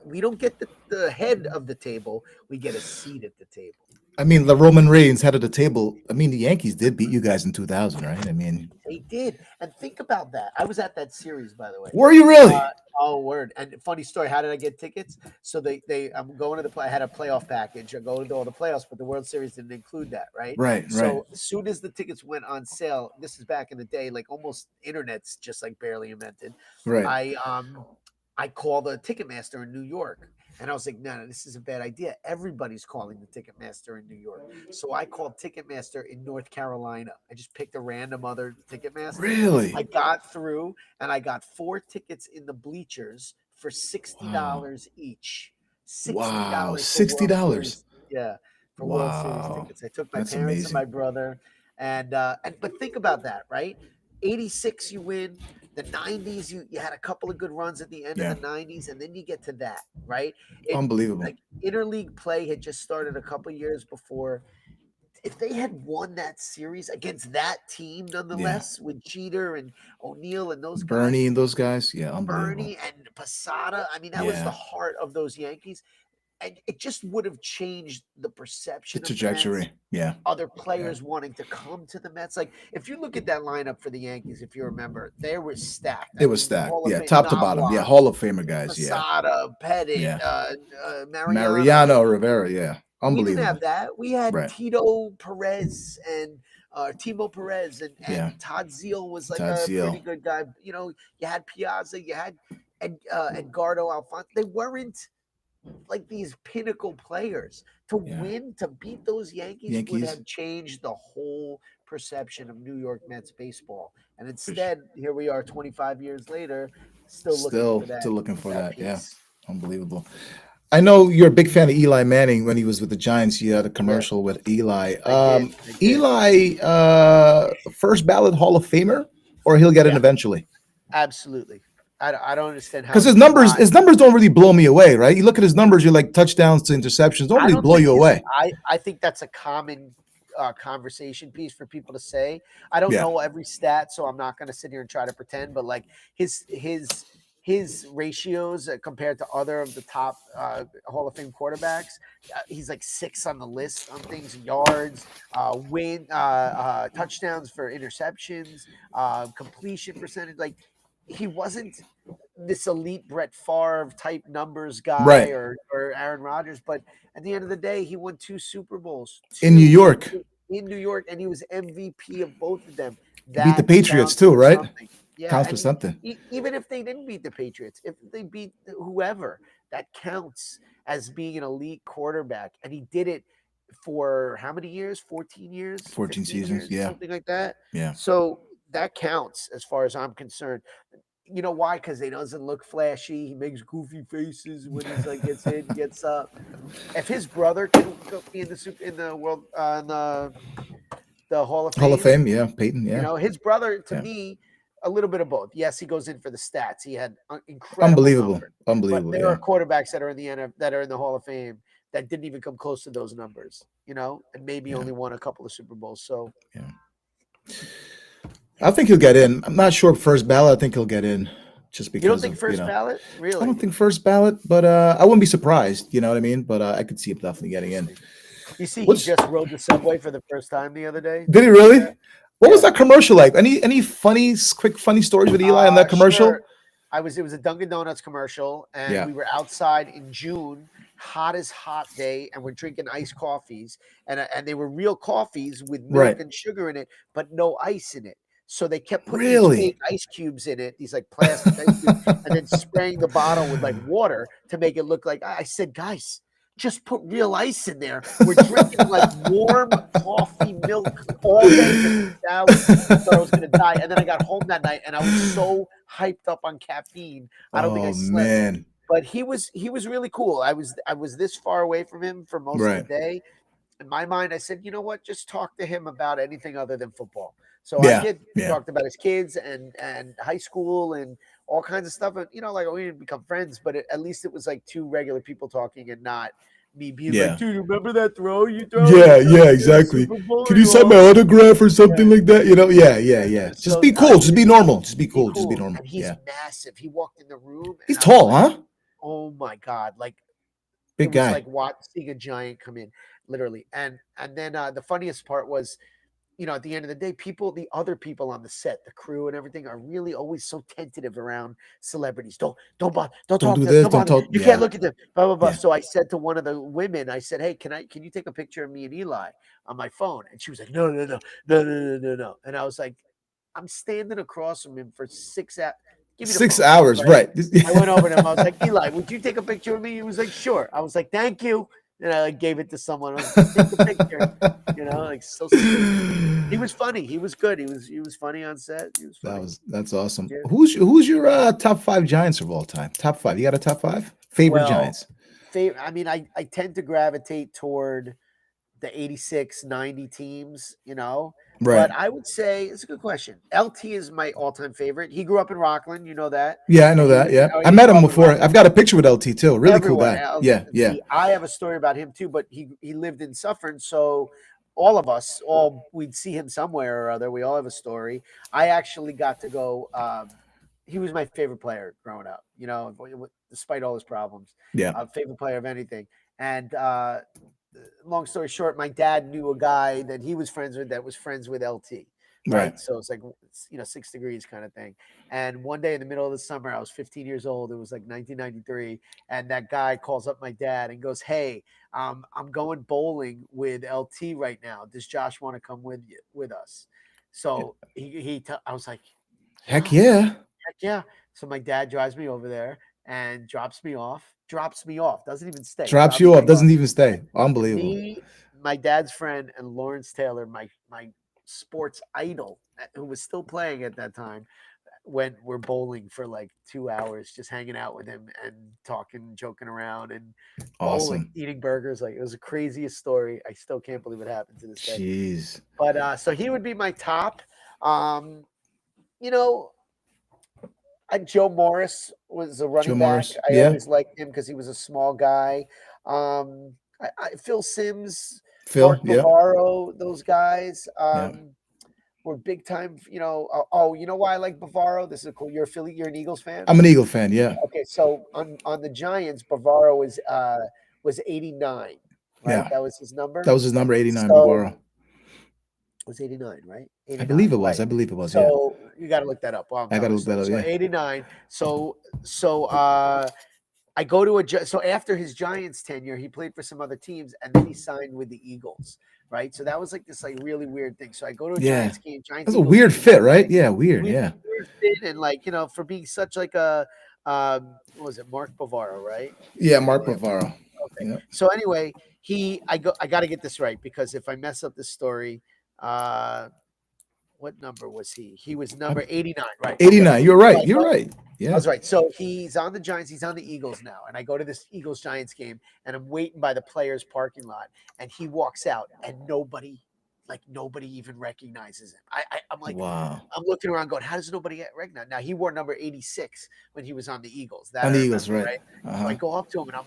we don't get the head of the table. We get a seat at the table. I mean, the Roman Reigns head of the table. I mean, the Yankees did beat you guys in 2000, right? I mean, They did. And think about that. I was at that series, by the way. were you really? Oh, word. And funny story. How did I get tickets? So I'm going to I had a playoff package. I go to all the playoffs, but the World Series didn't include that, right? Right. So as soon as the tickets went on sale, this is back in the day, like almost internet's just like barely invented. Right. I called the Ticketmaster in New York. And I was like, no, this is a bad idea. Everybody's calling the Ticketmaster in New York. So I called Ticketmaster in North Carolina. I just picked a random other Ticketmaster. Really? I got through, and I got 4 tickets in the bleachers for $60 each. $60. Wow, for $60. World Series. Yeah, for World Series Wow. tickets. I took my That's parents amazing. and my brother, and but think about that, right? 86 you win. The 90s, you had a couple of good runs at the end Yeah. of the 90s, and then you get to that, right? Unbelievable. Like interleague play had just started a couple years before. If they had won that series against that team, nonetheless, with Jeter and O'Neal and those guys, Bernie and those guys. Yeah, unbelievable. Bernie and Posada, I mean, that was Yeah. the heart of those Yankees. And it just would have changed the perception The of the Mets. trajectory. Yeah. Other players wanting to come to the Mets. Like, if you look at that lineup for the Yankees, if you remember, they were stacked. It was stacked. Hall of Yeah, Fame, top to bottom. Yeah, Knobloch, Hall of Famer guys. Yeah. Posada, Pettit, Yeah. Mariano. Rivera. Yeah. We didn't Unbelievable. have that. We had Right. Tito Perez and Timo Perez and Yeah. Todd Zeal was like Todd a Zeal. pretty good guy. You know, you had Piazza, you had Edgardo Alfonso. They weren't like these pinnacle players. To Yeah. win, to beat those Yankees would Yankees. have changed the whole perception of New York Mets baseball. And For sure. instead, here we are 25 years later, still looking for Still looking for that that. Yeah. piece. Unbelievable. I know you're a big fan of Eli Manning when he was with the Giants. You had a Yeah, commercial with Eli. I did. I did. Eli, first ballot Hall of Famer, or he'll get in Yeah, eventually? absolutely. I don't understand how Because he could not. his numbers don't really blow me away, right? You look at his numbers, you're like touchdowns to interceptions, don't I really don't blow think you his. away. I think that's a common conversation piece for people to say. I don't Yeah, know every stat, so I'm not going to sit here and try to pretend. But like his ratios compared to other of the top Hall of Fame quarterbacks, he's like six on the list on things: yards, touchdowns for interceptions, completion percentage. Like he wasn't this elite Brett Favre type numbers guy right. or Aaron Rodgers, but at the end of the day, he won two Super Bowls, In New two York, in New York, and he was MVP of both of them. he beat the That Patriots counts too, for right? something. Yeah, Counts and for something. even if they didn't beat the Patriots, if they beat whoever, that counts as being an elite quarterback. And he did it for how many years? 14 years, 14 15 seasons. years, Yeah, something like that. yeah. So that counts as far as I'm concerned. You know why? Because he doesn't look flashy. He makes goofy faces when he's like gets hit, gets up. If his brother can go be in the world in the Hall of Hall of Fame, Fame. Yeah, Peyton. you Yeah, know, his brother to yeah. me, a little bit of both. Yes, he goes in for the stats. He had incredible Unbelievable. numbers, but Unbelievable. there are Yeah, quarterbacks that are in the that are in the Hall of Fame that didn't even come close to those numbers. You know, and maybe yeah, only won a couple of Super Bowls. So yeah. I think he'll get in. I'm not sure first ballot. I think he'll get in just you don't because think of first ballot, I don't really? think first ballot, but I wouldn't be surprised. You know what I mean? But I could see him definitely getting in. Interesting. You see, he What's just rode the subway for the first time the other day. Did Did he you see really? that? What was Yeah. that commercial like? Any funny, quick, funny stories with Eli in that Sure. commercial? It was a Dunkin' Donuts commercial, and Yeah. we were outside in June, hottest hot day, and we're drinking iced coffees, and they were real coffees with Right. milk and sugar in it, but no ice in it. So they kept putting these Really? fake ice cubes in it, these like plastic ice cubes, and then spraying the bottle with like water to make it look like I said, guys, just put real ice in there. We're drinking like warm coffee milk all day, drinking salad. I thought I was gonna die. And then I got home that night and I was so hyped up on caffeine. I don't think I Oh slept. man. But he was really cool. I was this far away from him for most of the Right. day. In my mind, I said, you know what? Just talk to him about anything other than football. So I Yeah. did. We Yeah. talked about his kids and high school and all kinds of stuff. And you know, like we didn't become friends, but at least it was like two regular people talking and not me being like, Yeah. dude, remember that throw you throw Yeah. in Yeah. the Exactly. Super Bowl? Can you You sign my all autograph or yeah, something like that? You know? Yeah. Yeah. yeah. Yeah. Just So be cool. Just be normal. Just be be cool. Just be cool. normal. And he's Yeah. massive. He walked in the room and He's I was tall, like, huh? oh my God. Like it Big was guy. like seeing a giant come in, literally. And then the funniest part was, you know, at the end of the day, the other people on the set, the crew and everything, are really always so tentative around celebrities. Don't Don't talk do to them, this. don't Don't bother. talk. You can't Yeah. look at them. Blah blah blah. Yeah. So I said to one of the women, I said, hey, can you take a picture of me and Eli on my phone? And she was like, no. And I was like, I'm standing across from him for 6 hours. Give me the Six phone, hours. right? Right. I went over to him. I was like, Eli, would you take a picture of me? He was like, sure. I was like, thank you. And I like, gave it to someone. I was like, take the picture. You know, like so sweet. He was funny. He was good. He was funny on set. He was funny. That's awesome. Yeah. Who's your top five Giants of all time? Top five. You got a top five favorite Well, Giants? I mean, I tend to gravitate toward the 86, 90 teams, you know. But Right. I would say it's a good question. LT is my all-time favorite. He grew up in Rockland, you know that. Yeah, I know And he that. was Yeah, I he met grew him up in before. Rockland. I've got a picture with LT too. Really cool Everyone. guy. Yeah, yeah. See, I have a story about him too, but he lived in Suffern, so all of us, all we'd see him somewhere or other. We all have a story. I actually got to go. He was my favorite player growing up. You know, despite all his problems, Yeah. favorite player of anything. And long story short, my dad knew a guy that he was friends with that was friends with LT. Right. Right. So it's like, you know, 6 degrees kind of thing. And one day in the middle of the summer, I was 15 years old. It was like 1993. And that guy calls up my dad and goes, hey, I'm going bowling with LT right now. Does Josh want to come with us? So I was like, Heck yeah, yeah. heck yeah. So my dad drives me over there. and drops me off. Drops me off. Doesn't even stay. Drops Drops you me off. Doesn't even stay. Unbelievable. Me, my dad's friend, and Lawrence Taylor, my sports idol, who was still playing at that time, we're bowling for like 2 hours, just hanging out with him and talking, joking around, and bowling, Awesome. eating burgers. Like, it was the craziest story. I still can't believe it happened to this day. Jeez. But so he would be my top. You know, Joe Morris was a running Joe back. Morris. I Yeah. always liked him because he was a small guy. Phil Simms, Phil. Mark Yeah. Bavaro, those guys Yeah. were big time. Oh, you know why I like Bavaro? This is cool. You're a Philly. You're an Eagles fan. I'm an Eagle fan. Yeah. Okay, so on the Giants, Bavaro was 89, right? Yeah. That was his number. That was his number 89. So Bavaro. was 89, right? 89, I believe it was. right. I believe it was. Yeah. So you got to look that up. Well, I gotta look that up. So Yeah. 89. So I go to so after his Giants tenure, he played for some other teams, and then he signed with the Eagles, right? So that was like this like really weird thing. So I go to a Yeah. Giants game. Giants That's a Eagles weird game, fit, right? Yeah. Weird. weird, Yeah. weird fit, and like for being such like a what was it, Mark Bavaro, right? Yeah. Mark Bavaro. Okay. Yeah. So anyway, I got to get this right, because if I mess up this story, what number was he? He was number 89, right? 89. Okay. You're So I right. You're go- right. I Yeah. was right. So he's on the Giants. He's on the Eagles now. And I go to this Eagles Giants game, and I'm waiting by the players' parking lot, and he walks out, and nobody even recognizes him. I'm like, Wow. I'm looking around going, how does nobody recognize? Now, he wore number 86 when he was on the Eagles. That On I the Eagles, remember, right? So I Uh-huh. go up to him, and I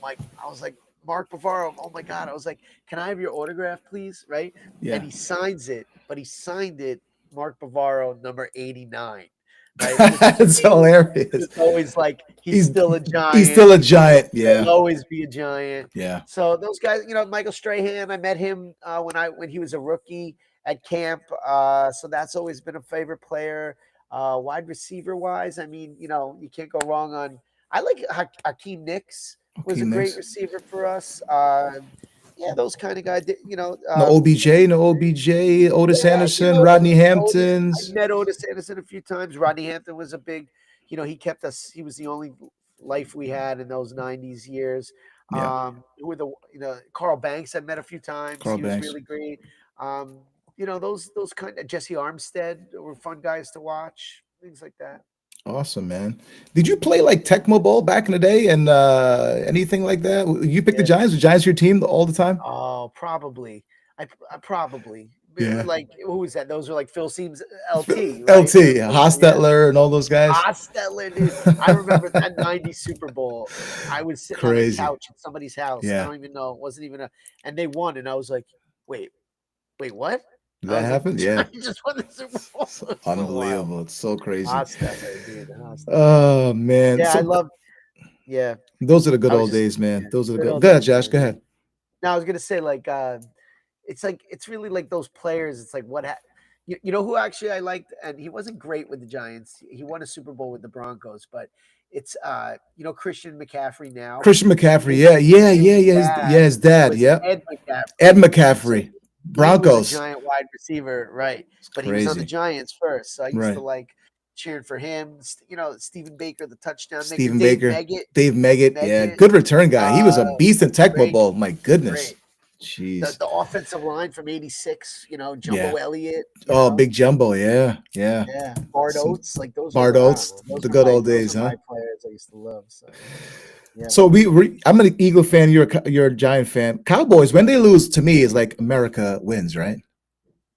was like, Mark Bavaro, oh my God. I was like, can I have your autograph, please? Right? Yeah. And he signs it, but he signed it Mark Bavaro, number 89. Right? It's hilarious. It's always like he's still a Giant. He's still a Giant. Yeah. He'll always be a Giant. Yeah. So those guys, Michael Strahan, I met him when he was a rookie at camp. So that's always been a favorite player. Wide receiver wise, I mean, you can't go wrong on. I like Hakeem Nicks was Hakeem a great Nicks. receiver for us. Yeah, those kind of guys. No OBJ, Otis Anderson, Rodney I Hamptons. met Otis Anderson a few times. Rodney Hampton was a big, he kept us. He was the only life we had in those '90s years. Yeah. Who were Carl Banks I met a few times. Carl He was Banks. really great. Those kind of Jesse Armstead were fun guys to watch. Things like that. Awesome, man. Did you play like Tecmo Bowl back in the day and anything like that? You picked the Giants? The Giants your team all the time? Oh, probably. I probably. Yeah. Like, who was that? Those were like Phil Seams, LT. Right? LT, Hostetler, and all those guys. Hostetler, dude. I remember that '90 Super Bowl. I was sitting Crazy. on the couch at somebody's house. Yeah. I don't even know. It wasn't even and they won, and I was like, wait, what? Did that happen? Yeah. I just won the Super Bowl. It's unbelievable. It's so crazy. Hostetler, dude. Hostetler. Oh man. Yeah, So I love. Yeah. those are the good I was old just- days, man. Those are the good good. old Go ahead, days, Josh. man. Go ahead. Now I was gonna say it's really like those players. It's like you know who actually I liked, and he wasn't great with the Giants. He won a Super Bowl with the Broncos, but it's Christian McCaffrey now. Christian McCaffrey. Yeah. His dad. was Yeah. Ed McCaffrey. Ed McCaffrey. He was Broncos. a giant wide receiver, right? It's But he was on the crazy. Giants first, so I used Right. to like cheering for him. Stephen Baker, the touchdown. maker. Stephen Dave Baker. Meggett, Dave Meggett. Yeah. Meggett. Good return guy. He was a beast in Tecmo great. Bowl. My goodness. Great. Jeez. The offensive line from '86, Jumbo Yeah. Elliott. Oh, Big Jumbo. Yeah. Yeah. Yeah, Bart Some- Oates, like those. Bart I don't Oates, know, those the were good old those days, were huh? my players I used to love. So, yeah. So I'm an Eagle fan. You're a Giant fan. Cowboys, when they lose, to me, is like America wins, right?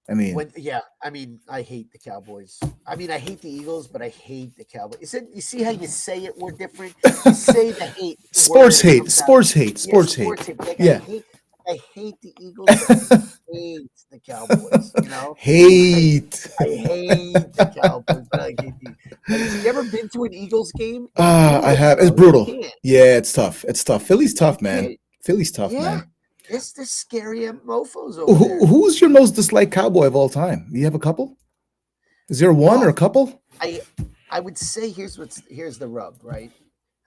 I mean, I hate the Cowboys. I mean, I hate the Eagles, but I hate the Cowboys. You see how you say it? We're different. You say the hate. sports word, it hate, comes out. sports hate, Yeah, sports hate. Like, Yeah. I hate the Eagles. But I hate the Cowboys. Hate. I hate the Cowboys, but I hate the. Have you ever been to an Eagles game? I have. It's You brutal. can't. Yeah, it's tough. It's tough. Philly's tough, man. Okay. Philly's tough, Yeah. man. It's the scary mofos over there. Who's your most disliked Cowboy of all time? Do you have a couple? Is there one or a couple? I would say here's the rub, right?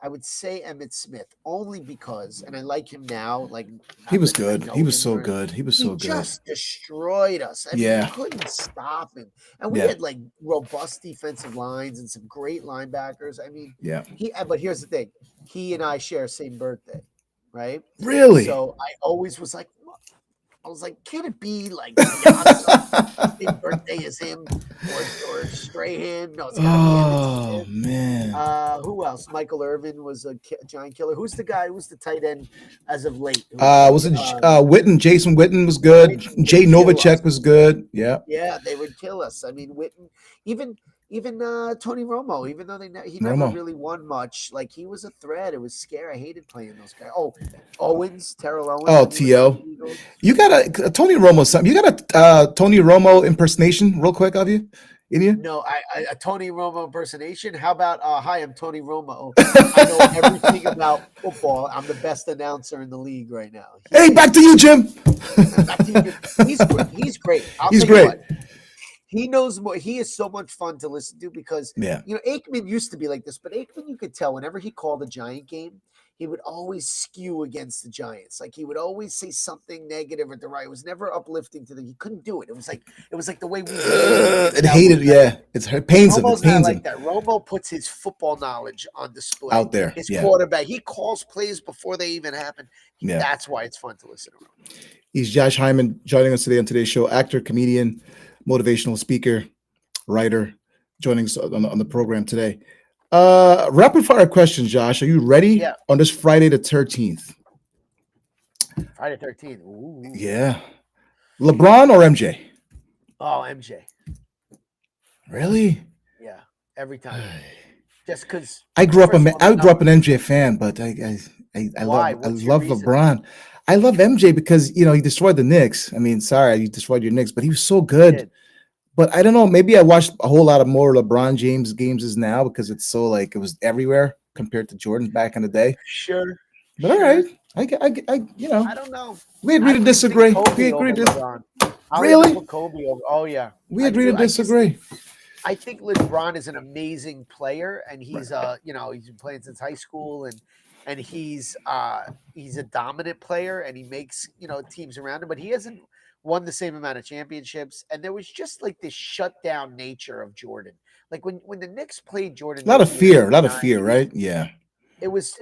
I would say Emmett Smith only because, and I like him now. Like, He not was that I good. know He was him so or good. He was he so good. just destroyed us. I mean, you Yeah. couldn't stop him. And we Yeah. had like robust defensive lines and some great linebackers. I mean, Yeah. but here's the thing. He and I share the same birthday, right? Really? So I always was like, I was like, can it be like Piazza, same birthday as him, or Strahan? No, it's got to be Emmett Oh Smith. man. Who else? Michael Irvin was a giant killer. Who's the guy? Who's the tight end as of late? Who's like Was it Witten? Jason Witten was good. Witten Jay would kill us. Novacek was good. Yeah. Yeah, they would kill us. I mean, Witten, even Tony Romo, even though he never Romo. really won much, like he was a threat. It was scary. I hated playing those guys. Oh, Owens, Terrell Owens Oh, when he was on the T.O. Eagles. You got a Tony Romo. Something. You got a Tony Romo impersonation, real quick, of you, in you? No, a Tony Romo impersonation. How about hi, I'm Tony Romo. I know everything about football. I'm the best announcer in the league right now. Hey, back to you, Jim. Back to you, Jim. He's great. I'll He's tell you great. what. He knows more. He is so much fun to listen to because Yeah. Aikman used to be like this, but Aikman, you could tell whenever he called a Giant game, he would always skew against the Giants. Like he would always say something negative or derogatory. It was never uplifting to them. He couldn't do it. It was like the way we It hated. Yeah. It pains him. It Romo's not pains like him that. Romo puts his football knowledge on display. out there. His Yeah. quarterback, he calls plays before they even happen. Yeah. That's why it's fun to listen to Romo. He's Josh Hyman joining us today on today's show. Actor, comedian, motivational speaker, writer, joining us on the program today. Rapid fire questions, Josh. Are you ready Yeah. on this Friday the 13th? Friday 13th. Ooh. Yeah. LeBron or MJ? Oh, MJ. Really? Yeah. Every time. Just because I grew up an MJ fan, but I love LeBron. I love MJ because he destroyed the Knicks. I mean, sorry, you destroyed your Knicks, but he was so good. But I don't know. Maybe I watched a whole lot of more LeBron James games now because it's so like it was everywhere compared to Jordan back in the day. Sure. But all right, I don't know. We agree to disagree. We agree to really. Kobe over, oh yeah. We agree to disagree. I think LeBron is an amazing player, and he's he's been playing since high school, and he's a dominant player, and he makes teams around him, but he hasn't won the same amount of championships. And there was just like this shutdown nature of Jordan. Like when the Knicks played Jordan, a lot of fear, right? Yeah. It was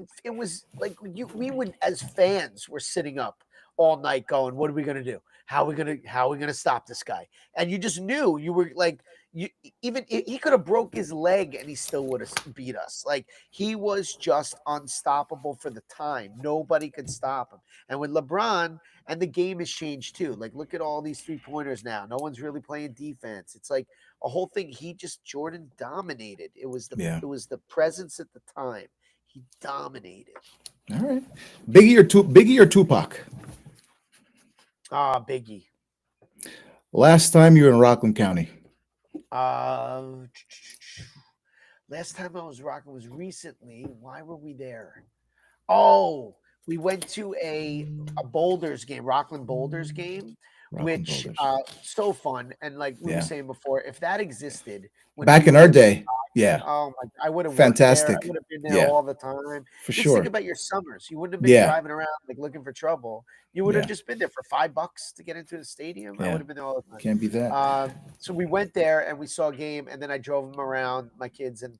like we would, as fans, were sitting up all night going, what are we gonna do? How are we gonna stop this guy? And you just knew you were like he could have broke his leg and he still would have beat us. Like he was just unstoppable for the time. Nobody could stop him. And with LeBron, and the game has changed too. Like look at all these 3-pointers now. No one's really playing defense. It's like a whole thing. Jordan dominated. It was the presence at the time. He dominated. All right. Biggie or Tupac? Biggie. Last time you were in Rockland County? Last time I was rocking was recently. Why were we there? Oh, we went to a Boulders game, Rockland Boulders game, which so fun. And like we were saying before, if that existed back in our day, yeah. Oh my! I would have fantastic. I would have been there all the time. For sure. Think about your summers. You wouldn't have been driving around like looking for trouble. You would have just been there for $5 to get into the stadium. I would have been there all the time. Can't be that. So we went there and we saw a game, and then I drove them around, my kids. And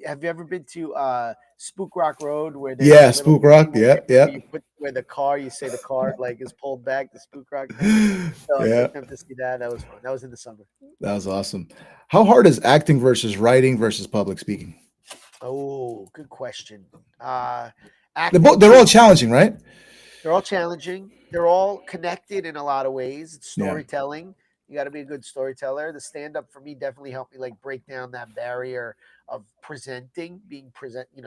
have you ever been to Spook Rock Road where Spook Rock, where the car, you say the car like is pulled back, the Spook Rock. So I took them to see that. That was fun. That was in the summer. That was awesome. How hard is acting versus writing versus public speaking? Oh, good question. They're all challenging, right? They're all challenging. They're all connected in a lot of ways. It's storytelling. You got to be a good storyteller. The stand-up for me definitely helped me like break down that barrier of being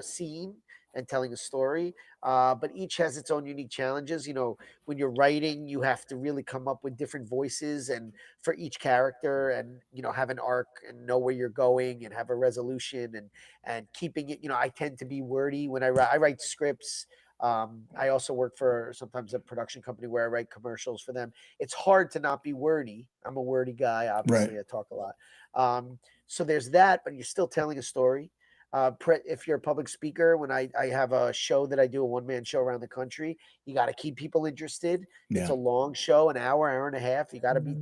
seen and telling a story. But each has its own unique challenges. When you're writing, you have to really come up with different voices and for each character, and have an arc and know where you're going and have a resolution and keeping it. I tend to be wordy when I write scripts. I also work for sometimes a production company where I write commercials for them. It's hard to not be wordy. I'm a wordy guy. Obviously, I talk a lot. So there's that, but you're still telling a story. If you're a public speaker, when I have a show that I do, a one-man show around the country, you got to keep people interested. It's Yeah. a long show, an hour and a half. You got to be,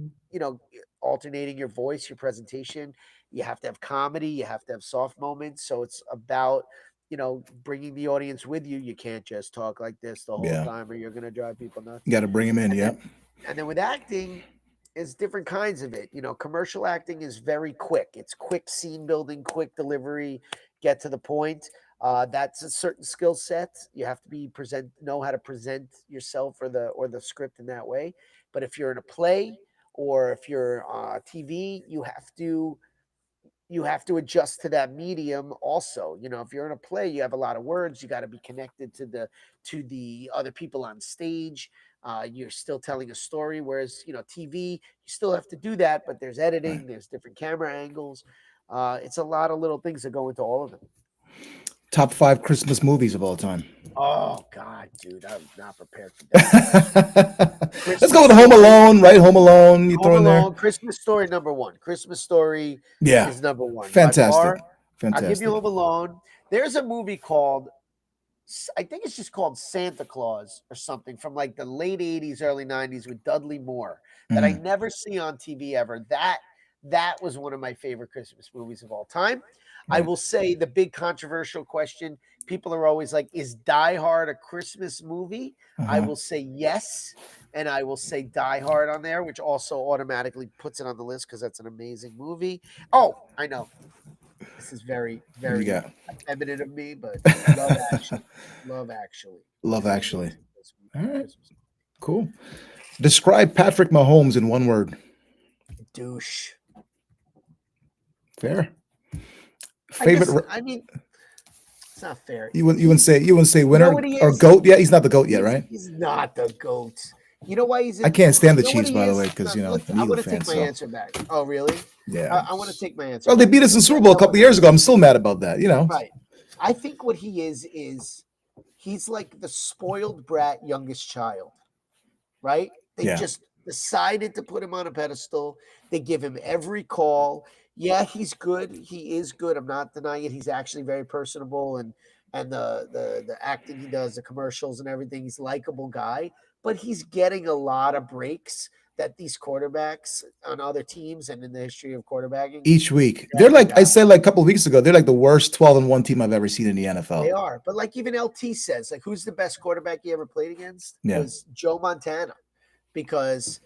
alternating your voice, your presentation. You have to have comedy. You have to have soft moments. So it's about, bringing the audience with you. You can't just talk like this the whole Yeah. time, or you're going to drive people nuts. You got to bring him in. Yeah. And then with acting, it's different kinds of it. Commercial acting is very quick. It's quick scene building, quick delivery, get to the point. That's a certain skill set. You have to know how to present yourself or the script in that way. But if you're in a play or if you're TV, you have to adjust to that medium also. If you're in a play, you have a lot of words. You got to be connected to the other people on stage. You're still telling a story, whereas TV, you still have to do that, but there's editing, there's different camera angles. It's a lot of little things that go into all of it. Top 5 Christmas movies of all time. Oh God, dude, I was not prepared for that. Let's go with Home Alone, right? Home Alone, you throw in there. Christmas Story #1. Christmas Story is #1. Fantastic. I'll give you Home Alone. There's a movie called, I think it's just called Santa Claus or something, from like the late 80s, early 90s with Dudley Moore that I never see on TV ever. That was one of my favorite Christmas movies of all time. I will say the big controversial question, people are always like, is Die Hard a Christmas movie? I will say yes, and I will say Die Hard on there, which also automatically puts it on the list because that's an amazing movie. Oh, I know. This is very, very feminine of me, but Love Actually. Love Actually. All right. Cool. Describe Patrick Mahomes in one word. Douche. Fair. Favorite. It's not fair. You wouldn't say winner or GOAT? Yeah, he's not the GOAT yet, right? He's not the GOAT. You know why he's? I can't stand the Chiefs, by the way, because I'm I want Eagle to fan. take my answer back. Oh, really? Yeah. I want to take my answer. Well, they beat us in Super Bowl a couple of years ago. I'm still mad about that. Right. I think what he is he's like the spoiled brat youngest child, right? They just decided to put him on a pedestal. They give him every call. Yeah, he's good. He is good. I'm not denying it. He's actually very personable, and the acting he does, the commercials and everything. He's a likable guy, but he's getting a lot of breaks that these quarterbacks on other teams and in the history of quarterbacking each week. They're like, I said like a couple of weeks ago, they're like the worst 12-1 team I've ever seen in the NFL. They are. But like even LT says, like, who's the best quarterback he ever played against? Yeah. It was Joe Montana, because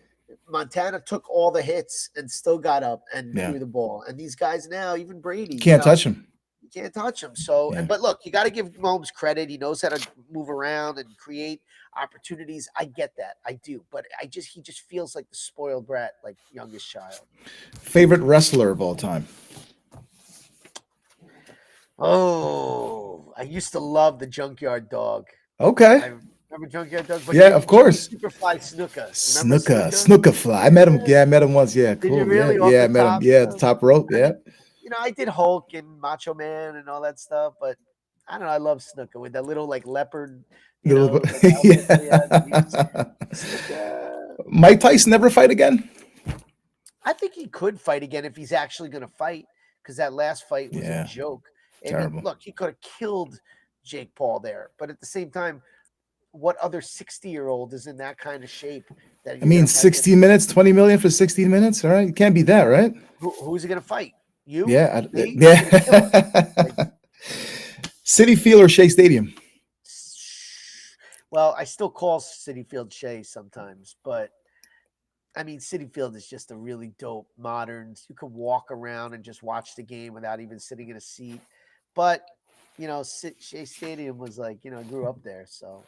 Montana took all the hits and still got up and threw the ball. And these guys now, even Brady, can't touch him. You can't touch him. So, but look, you got to give Mahomes credit. He knows how to move around and create opportunities. I get that. I do. But he just feels like the spoiled brat, like youngest child. Favorite wrestler of all time? Oh, I used to love the Junkyard Dog. Okay. Remember Junkyard Dog? But of course. Superfly Snuka. Snooker Fly. I met him. Yeah, I met him once. Yeah, cool. Did you really? Yeah, I met him. Yeah, the top rope. Yeah. I did Hulk and Macho Man and all that stuff, but I don't know. I love Snuka with that little like leopard. Mike Tyson never fight again? I think he could fight again if he's actually going to fight, because that last fight was a joke. Terrible. Look, he could have killed Jake Paul there, but at the same time, what other 60-year-old is in that kind of shape? 16 minutes, 20 million for 16 minutes. All right, you can't beat that, right? Who's he going to fight? You? Yeah, Citi Field or Shea Stadium? Well, I still call Citi Field Shea sometimes, but I mean, Citi Field is just a really dope, modern. You can walk around and just watch the game without even sitting in a seat. But Shea Stadium was like, I grew up there, so.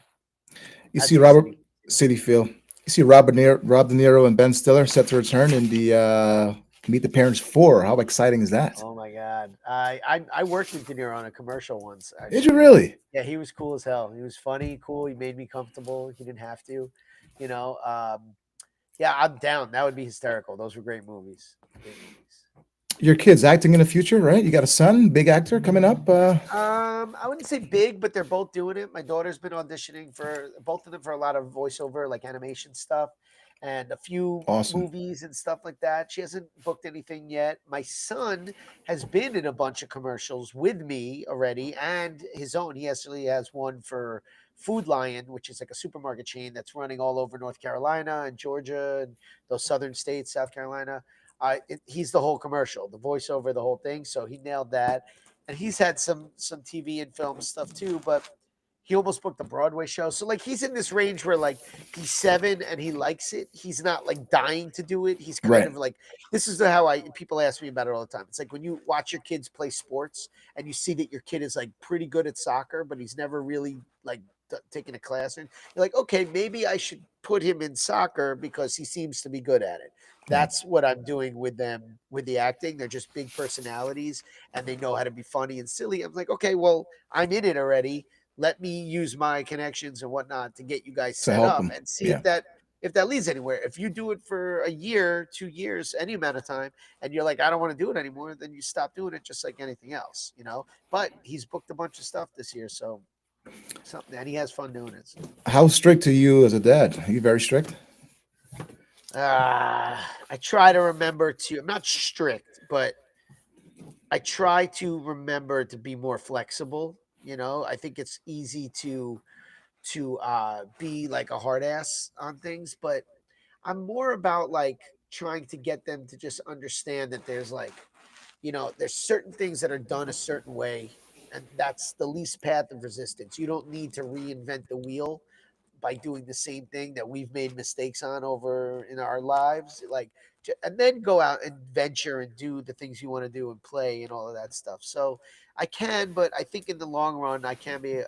You see Citi Field. You see Rob De Niro and Ben Stiller set to return in the Meet the Parents 4. How exciting is that? Oh my God! I worked with De Niro on a commercial once. Actually. Did you really? Yeah, he was cool as hell. He was funny, cool. He made me comfortable. He didn't have to, Yeah, I'm down. That would be hysterical. Those were great movies. Your kids acting in the future, right? You got a son, big actor coming up. I wouldn't say big, but they're both doing it. My daughter's been auditioning for both of them for a lot of voiceover, like animation stuff, and a few Awesome. movies and stuff like that. She hasn't booked anything yet. My son has been in a bunch of commercials with me already, and his own. He actually has one for Food Lion, which is like a supermarket chain that's running all over North Carolina and Georgia and those southern states, South Carolina. He's the whole commercial, the voiceover, the whole thing. So he nailed that, and he's had some TV and film stuff too. But he almost booked a Broadway show. So like he's in this range where like he's 7 and he likes it. He's not like dying to do it. He's kind Right. of like this is how I people ask me about it all the time. It's like when you watch your kids play sports and you see that your kid is like pretty good at soccer, but he's never really like taken a class in. You're like, okay, maybe I should put him in soccer because he seems to be good at it. Yeah. That's what I'm doing with them with the acting. They're just big personalities and they know how to be funny and silly. I'm like, okay, well, I'm in it already. Let me use my connections and whatnot to get you guys To set help up them. and see Yeah. if that leads anywhere. If you do it for a year, 2 years, any amount of time, and you're like, I don't want to do it anymore, then you stop doing it just like anything else, you know. But he's booked a bunch of stuff this year, so something, and he has fun doing it. So. How strict are you as a dad? Are you very strict? I try to remember to. I'm not strict, but I try to remember to be more flexible. You know, I think it's easy to be like a hard ass on things, but I'm more about like trying to get them to just understand that there's like, there's certain things that are done a certain way, and that's the least path of resistance. You don't need to reinvent the wheel by doing the same thing that we've made mistakes on over in our lives. Like, and then go out and venture and do the things you want to do and play and all of that stuff. So I can, but I think in the long run, I can be a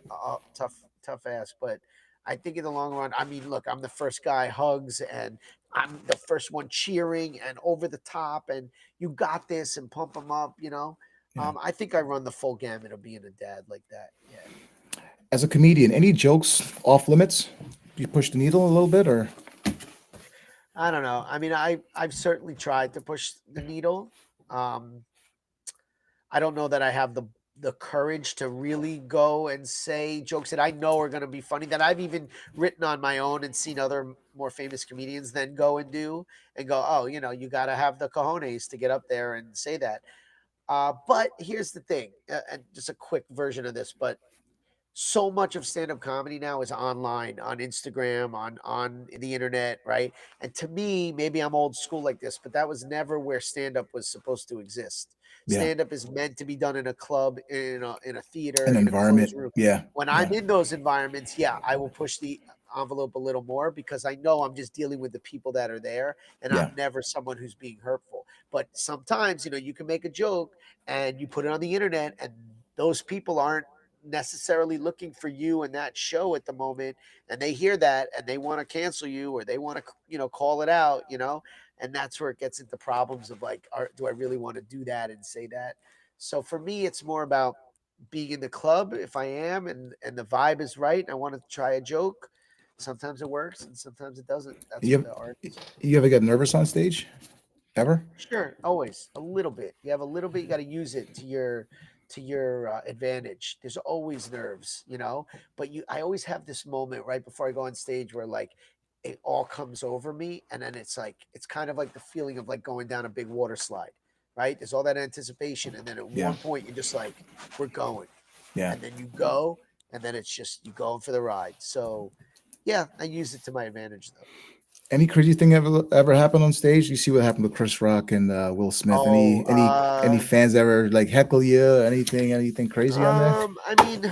tough ass. But I think in the long run, I mean, look, I'm the first guy hugs and I'm the first one cheering and over the top and you got this and pump them up, you know. Yeah. I think I run the full gamut of being a dad like that. Yeah. As a comedian, any jokes off limits? You push the needle a little bit, or I don't know. I mean, I've certainly tried to push the needle. Um, I don't know that I have the courage to really go and say jokes that I know are going to be funny that I've even written on my own and seen other more famous comedians then go and do and go, oh, you got to have the cojones to get up there and say that. But here's the thing, and just a quick version of this, but so much of stand-up comedy now is online on Instagram, on the internet, right? And to me, maybe I'm old school like this, but that was never where stand-up was supposed to exist. yeah, Stand-up is meant to be done in a club, in a theater, an in a environment? closed room. Yeah, When yeah, I'm in those environments, yeah, I will push the envelope a little more because I know I'm just dealing with the people that are there and yeah, I'm never someone who's being hurtful. But sometimes, you can make a joke and you put it on the internet and those people aren't necessarily looking for you in that show at the moment and they hear that and they want to cancel you or they want to call it out, and that's where it gets into problems of like do I really want to do that and say that. So for me it's more about being in the club if I am and the vibe is right and I want to try a joke. Sometimes it works and sometimes it doesn't. That's what you the art is. you ever get nervous on stage? Ever? Sure, always a little bit. You have a little bit. You got to use it to your advantage. There's always nerves, but I always have this moment right before I go on stage where like it all comes over me, and then it's kind of like the feeling of like going down a big water slide, right? There's all that anticipation, and then at Yeah, one point you're just like, we're going, yeah. and then you go, and then it's just you going for the ride. So yeah, I use it to my advantage though. Any crazy thing ever happened on stage? You see what happened with Chris Rock and Will Smith. Oh, Any fans ever like heckle you? Anything crazy on there? I mean,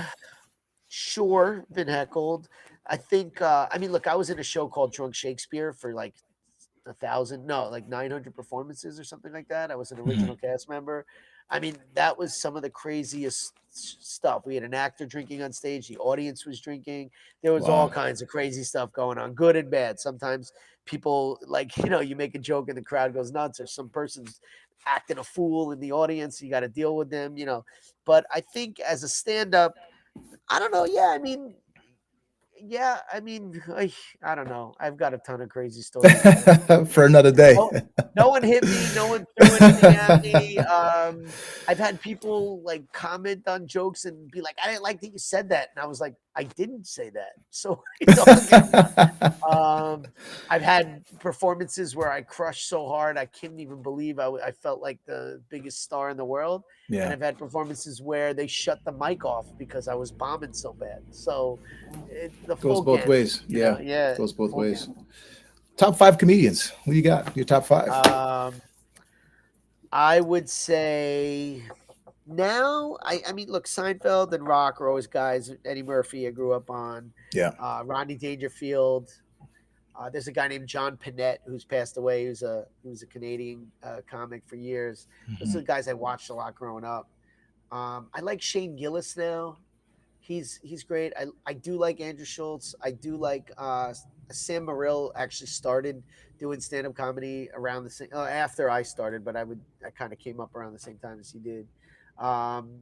sure, been heckled. I think. I mean, look, I was in a show called Drunk Shakespeare for like 1,000, no, like 900 performances or something like that. I was an Mhm. original cast member. I mean, that was some of the craziest stuff. We had an actor drinking on stage. The audience was drinking. There was all Wow. kinds of crazy stuff going on, good and bad. Sometimes people like, you make a joke and the crowd goes nuts, or some person's acting a fool in the audience. You got to deal with them. But I think as a stand-up, I don't know. Yeah, I mean, I don't know. I've got a ton of crazy stories. For another day. No, no one hit me. No one threw anything at me. I've had people like comment on jokes and be like, "I didn't like that you said that," and I was like, I didn't say that. So what are you talking about? I've had performances where I crushed so hard I couldn't even believe I felt like the biggest star in the world, and Yeah, I've had performances where they shut the mic off because I was bombing so bad. So the goes full both gamut, ways. Yeah, yeah, goes both full ways. gamut. Top five comedians. Who you got? Your top five? Um, I would say now, I mean, look, Seinfeld and Rock are always guys. Eddie Murphy, I grew up on. Yeah. Rodney Dangerfield. There's a guy named John Panette who's passed away. Who's a Canadian comic for years. Those are Mhm. the guys I watched a lot growing up. I like Shane Gillis now. He's great. I do like Andrew Schultz. I do like Sam Morril. Actually started doing stand up comedy around the same after I started, but I kind of came up around the same time as he did. Um,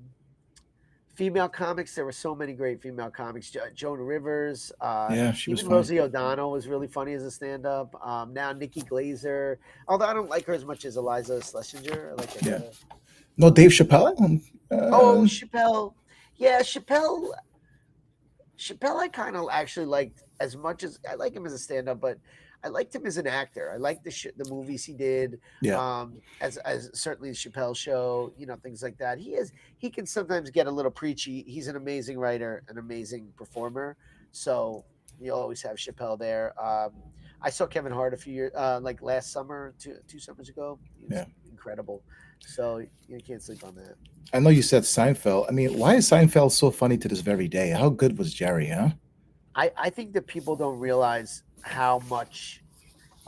Female comics, there were so many great female comics. Joan Rivers, Yeah, she was even funny. Rosie O'Donnell was really funny as a stand-up. Now Nikki Glazer, although I don't like her as much as Eliza Schlesinger. I like her Yeah. better. No, Dave Chappelle. Oh, Chappelle. Yeah, Chappelle. Chappelle, I kind of actually liked as much as I like him as a stand-up, but I liked him as an actor. I liked the movies he did, Yeah. as certainly the Chappelle Show, things like that. He can sometimes get a little preachy. He's an amazing writer, an amazing performer. So you always have Chappelle there. I saw Kevin Hart a few years, like last summer, two summers ago. He was Yeah. incredible. So you can't sleep on that. I know you said Seinfeld. I mean, why is Seinfeld so funny to this very day? How good was Jerry, huh? I think that people don't realize how much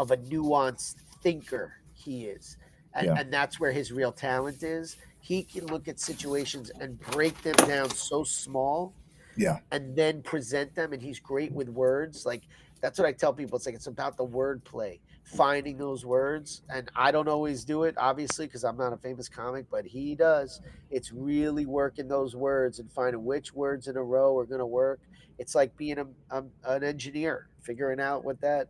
of a nuanced thinker he is. And, Yeah. and that's where his real talent is. He can look at situations and break them down so small Yeah. and then present them. And he's great with words. Like, that's what I tell people. It's like, it's about the wordplay, finding those words. And I don't always do it, obviously, because I'm not a famous comic, but he does. It's really working those words and finding which words in a row are going to work. It's like being an engineer, figuring out what that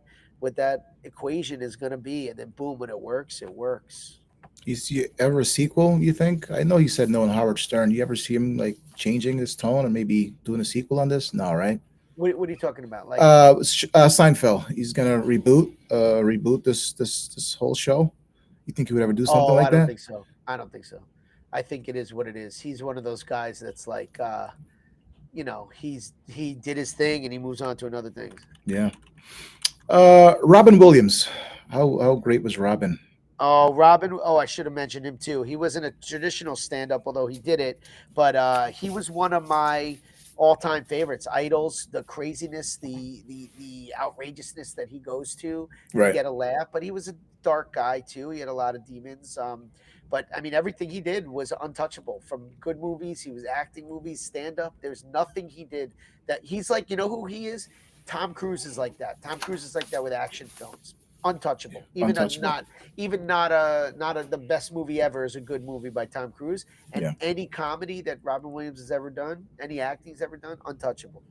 equation is going to be, and then boom, when it works, it works. You see ever a sequel? You think? I know you said no in Howard Stern. You ever see him like changing his tone and maybe doing a sequel on this? No, right? What are you talking about? Like, Seinfeld. He's gonna reboot this whole show. You think he would ever do something oh, I like don't that? think so. I don't think so. I think it is what it is. He's one of those guys that's like, he did his thing and he moves on to another thing. Yeah. Robin Williams. How great was Robin? Oh, Robin. Oh, I should have mentioned him too. He wasn't a traditional stand-up, although he did it. But he was one of my all-time favorites, idols. The craziness, the outrageousness that he goes to Right. get a laugh. But he was a dark guy too. He had a lot of demons. But I mean, everything he did was untouchable. From good movies, he was acting movies, stand-up. There's nothing he did that he's like. You know who he is? Tom Cruise is like that. Tom Cruise is like that with action films. Untouchable. Untouchable. Even not the best movie ever is a good movie by Tom Cruise. And Yeah. any comedy that Robin Williams has ever done, any acting he's ever done, untouchable.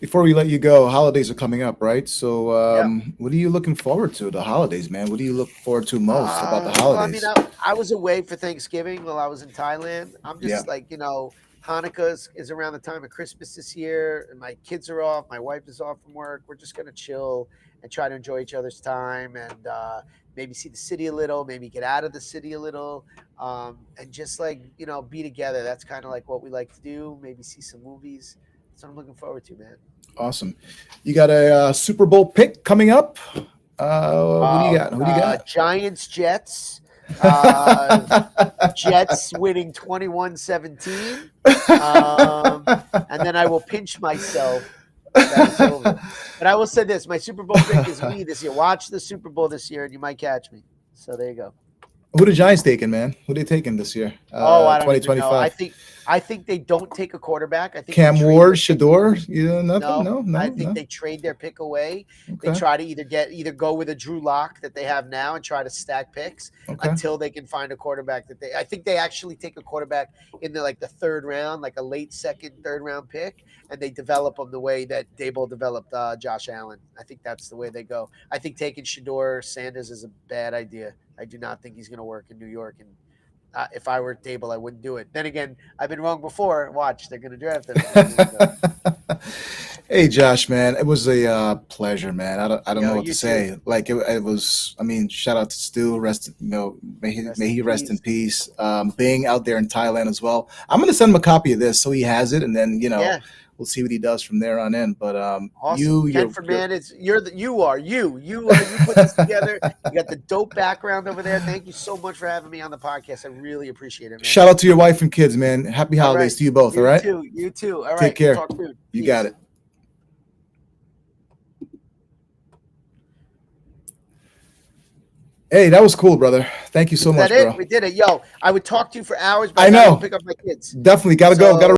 Before we let you go, holidays are coming up, right? So, Yeah. what are you looking forward to? The holidays, man. What do you look forward to most about the Well, I mean, holidays? I was away for Thanksgiving while I was in Thailand. I'm Yeah. just like, Hanukkah is around the time of Christmas this year, and my kids are off. My wife is off from work. We're just gonna chill and try to enjoy each other's time, and maybe see the city a little, maybe get out of the city a little, and just like be together. That's kind of like what we like to do. Maybe see some movies. That's what I'm looking forward to, man. Awesome. You got a Super Bowl pick coming up. Who do you got? Who do you got? Giants, Jets. Uh, Jets winning 21-17. And then I will pinch myself that it's over. But I will say this: my Super Bowl pick is me this year. Watch the Super Bowl this year, and you might catch me. So there you go. Who the Giants taking, man? Who they taking this year? Oh, I don't even know. 2025. I think they don't take a quarterback. I think Cam they trade Ward, their pick. Shador. You know, No, nothing. No, I think no. they trade their pick away. They Okay. try to either go with a Drew Lock that they have now and try to stack picks Okay. until they can find a quarterback that they. I think they actually take a quarterback in the third round, like a late second, third round pick, and they develop them the way that Dable developed Josh Allen. I think that's the way they go. I think taking Shador Sanders is a bad idea. I do not think he's going to work in New York, and if I were Dable, I wouldn't do it. Then again, I've been wrong before. Watch, they're going to draft him. Hey, Josh, man, it was a pleasure, man. I don't Yo, know what you to too. say. Like it was. I mean, shout out to Stu. Rest, Rest may in he rest in peace. peace. Bing out there in Thailand as well. I'm gonna send him a copy of this so he has it, and then Yeah, we'll see what he does from there on in. But awesome. Ken you're Fernandez, you put this together. You got the dope background over there. Thank you so much for having me on the podcast. I really appreciate it, man. shout out to your wife and kids, man. Happy All holidays right. to you both. All You right, too. You too. All take right. We'll care. talk soon. You Peace. got it. Hey, that was cool, brother. Thank you so Is that much, it? bro. We did it. Yo, I would talk to you for hours, but I I gotta go know. pick up my kids. Definitely gotta go. So Gotta